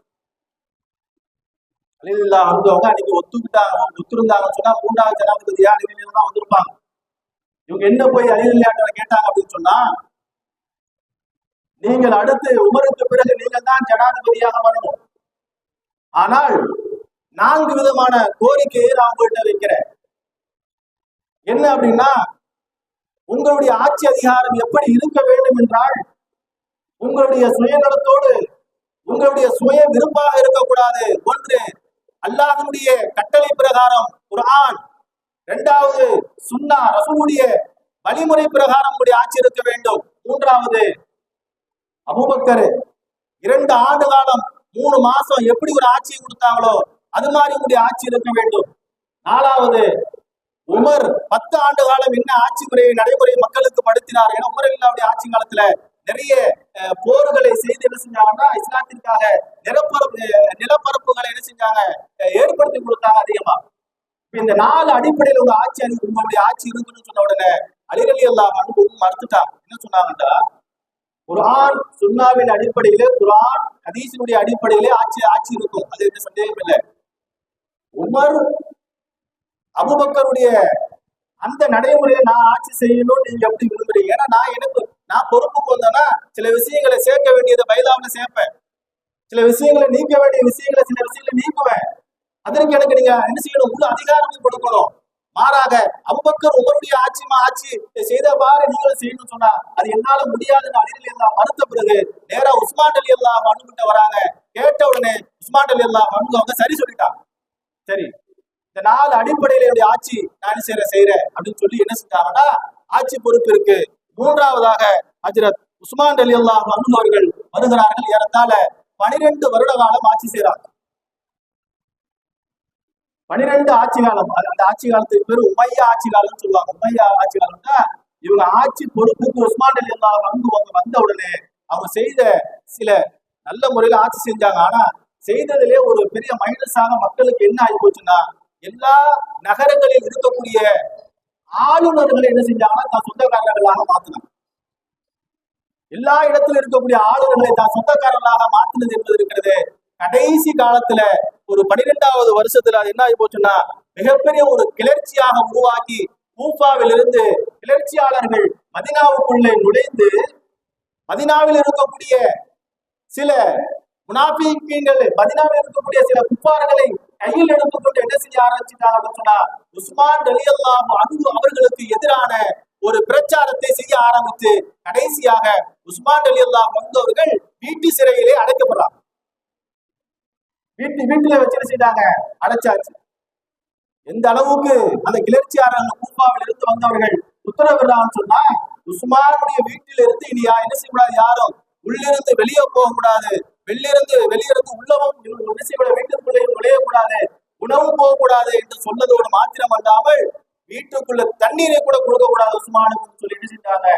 அலி ரலியல்லாஹு அன்ஹு அவங்க அன்னைக்கு ஒத்துருந்தாங்கன்னு சொன்னா 3வது ஜனாதிபதியா அலி ரலியல்லாஹு தான் வந்திருப்பாங்க. இவங்க என்ன போய் அலி ரலியல்லாஹு கேட்டாங்க அப்படின்னு சொன்னா, நீங்கள் அடுத்து உமருக்கு பிறகு நீங்கள் தான் ஜனாதிபதியாக வரணும், ஆனால் 4 விதமான கோரிக்கையை நான் உங்கள்கிட்ட வைக்கிறேன். என்ன அப்படின்னா, உங்களுடைய ஆட்சி அதிகாரம் எப்படி இருக்க வேண்டும் என்றால் உங்களுடைய சுயநலத்தோடு உங்களுடைய சுய விருப்பாக இருக்கக்கூடாது. 1, அல்லாஹ்வுடைய கட்டளை பிரகாரம் குர்ஆன், 2வது சுன்னா ரசூலுடைய வழிமுறை பிரகாரம் உங்களுடைய ஆட்சி இருக்க வேண்டும். 3வது அபூபக்கர் 2 ஆண்டு காலம் 3 மாசம் எப்படி ஒரு ஆட்சியை கொடுத்தாங்களோ அது மாதிரி உங்களுடைய ஆட்சி இருக்க வேண்டும். 4வது உமர் 10 ஆண்டு காலம் என்ன ஆட்சி முறையை நடைமுறை மக்களுக்கு படுத்தினார். ஏன்னா உமர் ரலியல்லாஹுடைய ஆட்சி காலத்துல நிறைய போர்களை செய்து என்ன செஞ்சாங்கன்னா இஸ்லாத்திற்காக நிலப்பரப்புகளை என்ன செஞ்சாங்க, ஏற்படுத்தி கொடுத்தாங்க அதிகமா. இந்த 4 அடிப்படையில் உங்க உங்களுடைய ஆட்சி இருக்குன்னு சொன்ன உடனே அலி ரலியல்லாஹு அன்ஹு மறுத்துட்டாங்க. என்ன சொன்னாங்கன்னா, குர்ஆன் சுன்னாவின் அடிப்படையிலே, குர்ஆன் ஹதீஸினுடைய அடிப்படையிலே ஆட்சி இருக்கும், அது எந்த சந்தேகம் இல்லை. உமர் அபூபக்கருடைய அந்த நடைமுறையை நான் ஆட்சி செய்யணும் நீங்க எப்படி விரும்புறீங்க? ஏன்னா நான் பொறுப்புக்கு வந்தேன்னா சில விஷயங்களை சேர்க்க வேண்டியதை பைலாவில சேர்ப்பேன், சில விஷயங்களை நீக்க வேண்டிய சில விஷயங்களை நீக்குவேன். அதற்கு எனக்கு நீங்க என்ன செய்யணும், முழு அதிகாரமும் கொடுக்கணும். மாறாக அபூபக்கர் உமருடைய ஆட்சி செய்தவாறு நீங்களும் செய்யணும்னு சொன்னா அது என்னால முடியாதுன்னு அலி ரலியல்லாஹு மறுத்த பிறகு நேரா உஸ்மான் ரலியல்லாஹு அன்ஹு கிட்ட வராங்க. கேட்ட உடனே உஸ்மான் ரலியல்லாஹு அன்ஹு அவங்க சரி சொல்லிட்டாங்க. சரி, இந்த 4 அடிப்படையில என்னுடைய ஆட்சி நான் செய்யறேன் அப்படின்னு சொல்லி என்ன செஞ்சாங்கன்னா ஆட்சி பொறுப்பு இருக்கு. 3ஆவதாக ஹஜ்ரத் உஸ்மான் ரலியல்லாஹு அன்ஹு அவர்கள் வருகிறார்கள். ஏறத்தாழ 12 வருட காலம் ஆட்சி செய்யறாங்க. 12 ஆட்சி காலம். அந்த ஆட்சி காலத்துக்கு பேர் உமையா ஆட்சி காலம் சொல்லுவாங்க. உமையா ஆட்சி காலம் தான் இவங்க ஆட்சி பொறுப்புக்கு உஸ்மான் ரலியல்லாஹு அன்ஹு வந்த உடனே அவங்க செய்த சில நல்ல முறையில ஆட்சி செஞ்சாங்க. ஆனா செய்ததிலே ஒரு பெரிய மைனஸாக மக்களுக்கு என்ன ஆகி போச்சுன்னா, எல்லா நகரங்களில் இருக்கக்கூடிய ஆளுநர்களை என்ன செஞ்சாங்கன்னா தான் சொந்தக்காரர்களாக மாத்தினாங்க. எல்லா இடத்துல இருக்கக்கூடிய ஆளுநர்களை தான் சொந்தக்காரர்களாக மாத்தினது என்பது இருக்கிறது கடைசி காலத்துல ஒரு 12வது வருஷத்துல அது என்ன ஆகி போச்சுன்னா மிகப்பெரிய ஒரு கிளர்ச்சியாக உருவாக்கி கூஃபாவிலிருந்து கிளர்ச்சியாளர்கள் மதீனாவுக்குள்ளே நுழைந்து மதீனாவில் இருக்கக்கூடிய சில முனாஃபிகீன்கள், மதீனாவில் இருக்கக்கூடிய சில குஃபார்களை கையில் எடுத்துக்கொண்டு என்ன செய்ய ஆரம்பிச்சிட்டாங்க அப்படின்னு சொன்னா உஸ்மான் ரலியல்லாஹு அன்ஹு அவர்களுக்கு எதிரான ஒரு பிரச்சாரத்தை செய்ய ஆரம்பித்து கடைசியாக உஸ்மான் ரலியல்லாஹு அன்ஹு அவர்கள் வீட்டு சிறையிலே அடைக்கப்படுறாங்க. வீட்டுல வச்சு செய்தாங்க, அடைச்சாச்சு. எந்த அளவுக்கு அந்த கிளர்ச்சியாளர்கள் கூஃபாவில் இருந்து வந்தவர்கள் உத்தரவிடலாம்னு சொன்னா உஸ்மானுடைய வீட்டில இருந்து இனி என்ன செய்யக்கூடாது, யாரும் உள்ளிருந்து வெளியே போக கூடாது, வெளியிருந்து உள்ளவும் என்ன செய்யக்கூடாது, வீட்டுக்குள்ளே நுழையக்கூடாது, உணவும் போகக்கூடாது என்று சொன்னதோடு மாத்திரம் அல்லாமல் வீட்டுக்குள்ள தண்ணீரை கூட கொடுக்க கூடாது உஸ்மானுக்கு சொல்லிட்டு செஞ்சாங்க.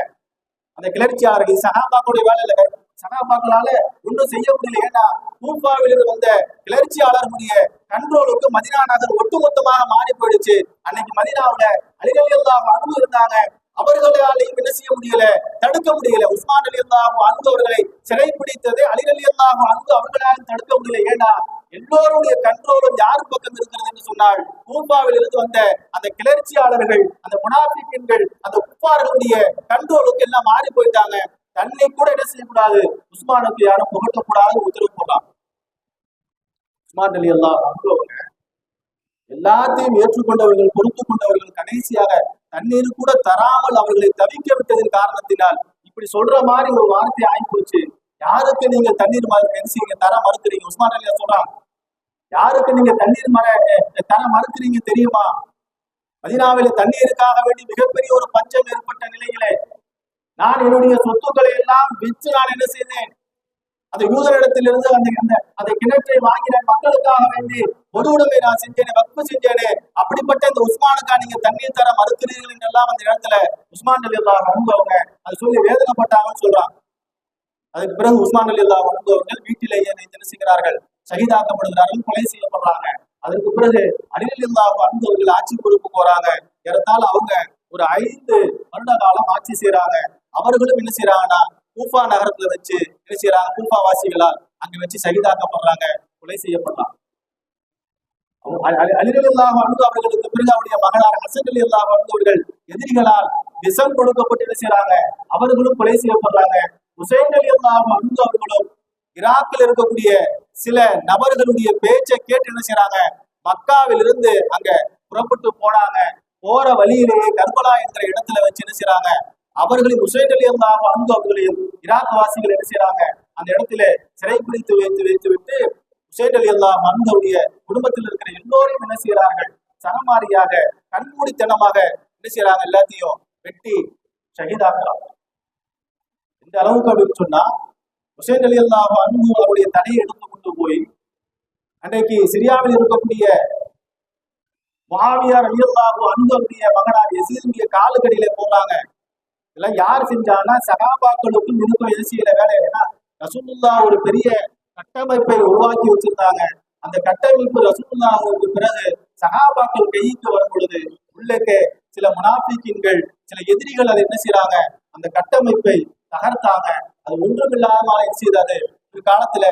அந்த கிளர்ச்சியாளர்கள் சஹாபாக்களுடைய வேலை இல்லை, சஹாபாக்களால ஒன்றும் செய்ய முடியல. ஏன்னா கூஃபாவிலிருந்து வந்த கிளர்ச்சியாளர்களுடைய கண்ட்ரோலுக்கு மதீனா நகர் ஒட்டுமொத்தமாக மாறி போயிடுச்சு. அன்னைக்கு மதீனாவுல அலி ரலியல்லாஹு அன்ஹு இருந்தாங்க, அவர்களாலையும் என்ன செய்ய முடியல, தடுக்க முடியல. உஸ்மான் ரலியல்லாஹு அன்ஹு அவர்களை சிறை பிடித்ததை அலி ரலியல்லாஹு அன்ஹு அவர்களாலும் தடுக்க முடியல. ஏன்னா எல்லோருடைய கண்ட்ரோலும் யார் பக்கம் இருக்கிறது என்று சொன்னால் கூஃபாவில் இருந்து வந்த அந்த கிளர்ச்சியாளர்கள், அந்த முனாஃபிகீன்கள், அந்த குஃபார்களுடைய கண்ட்ரோலுக்கு எல்லாம் மாறி போயிட்டாங்க. தன்னை கூட என்ன செய்யக்கூடாது, உஸ்மானுக்கு யாரும் புகட்டக்கூடாது உத்தரவு போடலாம். உஸ்மான் ரலியல்லாஹு அன்ஹு எல்லாத்தையும் ஏற்றுக்கொண்டவர்கள், பொறுத்து கொண்டவர்கள், கடைசியாக தண்ணீர் கூட தராமல் அவர்களை தவிக்க விட்டதின் காரணத்தினால் இப்படி சொல்ற மாதிரி ஒரு வார்த்தை ஆயிப்போச்சு. யாருக்கு நீங்க தண்ணீர் தர மறுக்கிறீங்க? உஸ்மான் ரலியா சொல்றாங்க, யாருக்கு நீங்க தண்ணீர் தர மறுக்கிறீங்க தெரியுமா? மதீனாவில தண்ணீருக்காக வேண்டி மிகப்பெரிய ஒரு பஞ்சம் ஏற்பட்ட நிலையிலே நான் என்னுடைய சொத்துக்களை எல்லாம் விற்று நான் என்ன செய்தேன், அந்த யூதரிடத்திலிருந்து அந்த கிணற்றை வாங்கின மக்களுக்காக வேண்டி பொது உடைமை நான் செஞ்சேனே, வக்ஃப் செஞ்சேனே. அப்படிப்பட்ட இந்த உஸ்மானுக்கா நீங்க தண்ணீர் தர மறுக்கிறீர்கள் என்றெல்லாம் அந்த இடத்துல உஸ்மான் ரலியல்லாஹு அன்ஹு அவங்க அதை சொல்லி வேதனைப்பட்டாங்கன்னு சொல்றாங்க. அதுக்கு பிறகு உஸ்மான் ரலியல்லாஹு அன்ஹு அவர்கள் வீட்டிலேயே என்ன செய்கிறார்கள், ஷஹீதாக்கப்படுகிறார்கள், கொலை செய்யப்படுறாங்க. அதற்கு பிறகு அலி ரலியல்லாஹு அன்ஹு அவர்கள் ஆட்சி பொறுப்பு போறாங்க. ஏறத்தாழ அவங்க ஒரு 5 வருட காலம் ஆட்சி செய்யறாங்க. அவர்களும் என்ன செய்யறாங்கன்னா கூஃபா நகரத்துல வச்சு என்ன செய்யறாங்க, கூஃபா வாசிகளால் அங்க வச்சு ஷஹீதாக்கப்படுறாங்க, கொலை செய்யப்படுறாங்க. அலி ரலியல்லாஹு அன்ஹு அவர்களுக்கு பிறகு அவருடைய மகனார் ஹசன் ரலியல்லாஹு அன்ஹு அவர்கள் எதிரிகளால் விஷம் கொடுக்கப்பட்டு என்ன செய்யறாங்க, அவர்களும் கொலை செய்யப்படுறாங்க. ஹுசைன் ரலியல்லாஹு அன்ஹு அவர்களும் ஈராக்கில் இருக்கக்கூடிய சில நபர்களுடைய பேச்சை கேட்டு என்ன செய்யறாங்க, மக்காவில் இருந்து அங்க புறப்பட்டு போனாங்க. போற வழியிலேயே கர்பலா என்கிற இடத்துல வச்சு என்ன செய்யறாங்க, அவர்களையும் ஹுசைன் ரலியல்லாஹு அன்ஹு அவர்களையும் ஈராக் வாசிகள் என்ன செய்யறாங்க, அந்த இடத்துல சிறை பிடித்து வைத்து விட்டு ஹுசைன் ரலியல்லாஹு அன்ஹுவுடைய குடும்பத்தில் இருக்கிற எல்லோரையும் என்ன செய்யறார்கள், சரமாரியாக கண்மூடித்தனமாக என்ன செய்யறாங்க, எல்லாத்தையும் வெட்டி ஷஹீதாக்குறாங்க. இந்த அளவுக்கு அப்படின்னு சொன்னா ஹுசைன் ரலியல்லாஹு அன்ஹு அவருடைய தலையை எடுத்து கொண்டு போய் அன்றைக்கு சிரியாவில் இருக்கக்கூடிய முஆவியா ரலியல்லாஹு அன்ஹு அவருடைய மகனார் யஸீதுடைய காலுக்கடியில போறாங்க. இதெல்லாம் யார் செஞ்சாங்கன்னா சஹாபாக்களுக்கும் இதுக்கும் எது செய்யல வேலை. ஏன்னா ரசூலுல்லாஹ் ஒரு பெரிய கட்டமைப்பை உருவாக்கி வச்சிருந்தாங்க. அந்த கட்டமைப்பு ரசூலுல்லாஹ்வுக்கு பிறகு சஹாபாக்கள் கைக்கு வரும் பொழுது உள்ளே சில முனாஃபிகீன்கள், சில எதிரிகள் அதை என்ன செய்யறாங்க, அந்த கட்டமைப்பை தகர்த்தாங்க. அது ஒன்றுமில்லாம செய்தது ஒரு காலத்துல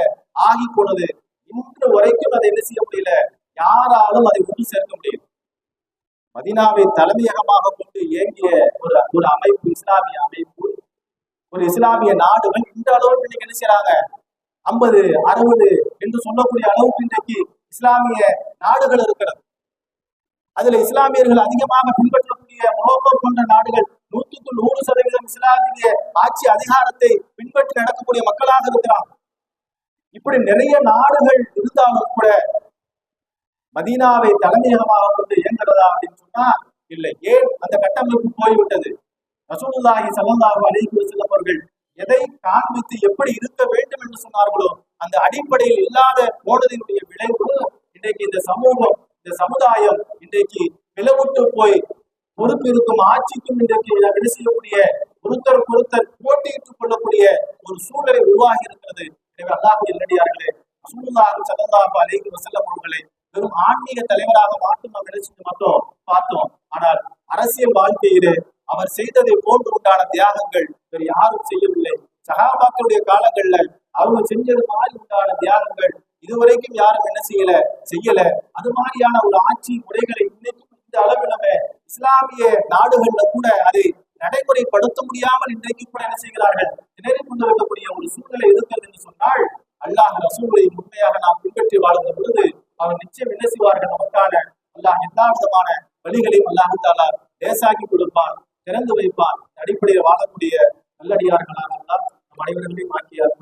ஆகி போனது. இன்று வரைக்கும் அதை என்ன செய்ய முடியல, யாராலும் அதை ஒன்று சேர்க்க முடியும். மதீனாவை தலைமையகமாக கொண்டு இயங்கிய ஒரு அமைப்பு, இஸ்லாமிய அமைப்பு, ஒரு இஸ்லாமிய நாடுகள் இந்த அளவுக்கு இன்னைக்கு என்ன செய்யறாங்க, 50, 60 என்று சொல்லக்கூடிய அளவுக்கு இன்றைக்கு இஸ்லாமிய நாடுகள் இருக்கிறது. அதுல இஸ்லாமியர்கள் அதிகமாக பின்பற்றக்கூடிய மொரோக்கோ போன்ற நாடுகள் 100க்கு 100% இஸ்லாமிய ஆட்சி அதிகாரத்தை பின்பற்றி நடக்கக்கூடிய மக்களாக இருக்கிறாங்க. இப்படி நிறைய நாடுகள் இருந்தாலும் கூட மதீனாவை தலைமையகமாக கொண்டு இயங்குறதா அப்படின்னு சொன்னா இல்லை. ஏன் அந்த கட்டமைப்பு போய்விட்டது. ரசூலுல்லாஹி ஸல்லல்லாஹு அலைஹி வஸல்லம் அவர்கள் எதை காண்பித்து எப்படி இருக்க வேண்டும் என்று சொன்னார்களோ அந்த அடிப்படையில் இல்லாத போனதினுடைய விளைவு இன்றைக்கு இந்த சமூகம், இந்த சமுதாயம் இன்றைக்கு பிளவுட்டு போய் பொறுப்பு இருக்கும் ஆட்சிக்கும் இன்றைக்கு என்ன செய்யக்கூடிய ஒருத்தர் போட்டியிட்டுக் கொள்ளக்கூடிய ஒரு சூழலை உருவாகி இருக்கிறது. எனவே அல்லாஹ்வுடைய நல்லடியார்களே, ரசூலுல்லாஹி ஸல்லல்லாஹு அலைஹி வஸல்லம் அவர்களை வெறும் ஆன்மீக தலைவராக மட்டும் நினைச்சிட்டு மட்டும் பார்த்தோம். ஆனால் அரசியல் வாழ்க்கையிலே அவர் செய்ததை போன்று உண்டான தியாகங்கள் வேறு யாரும் செய்யவில்லை. சஹாபாக்களுடைய காலங்கள்ல அவங்க செஞ்சது மாதிரி உண்டான தியாகங்கள் இதுவரைக்கும் யாரும் என்ன செய்யல. அது மாதிரியான ஒரு ஆட்சி முறைகளை இன்னைக்கும் இந்த அளவில் இஸ்லாமிய நாடுகள்ல கூட அதை நடைமுறைப்படுத்த முடியாமல் இன்றைக்கு கூட என்ன செய்கிறார்கள், திணறி கொண்டிருக்கக்கூடிய ஒரு சூழ்நிலை இருக்கிறது என்று சொன்னால், அல்லாஹ் ரசூலை உண்மையாக நாம் பின்பற்றி வாழ்கிற பொழுது அவர் நிச்சயம் என்ன செய்வார்கள், நமக்கான அல்லாஹ் எல்லா விதமான வழிகளையும் அல்லாஹ் தாலா லேசாக்கி கொடுப்பார், திறந்து வைப்பார். அடிப்படையில் வாழக்கூடிய நல்லடியார்களாக அல்லாஹ் நம் அனைவர்களையும் ஆக்கியார்.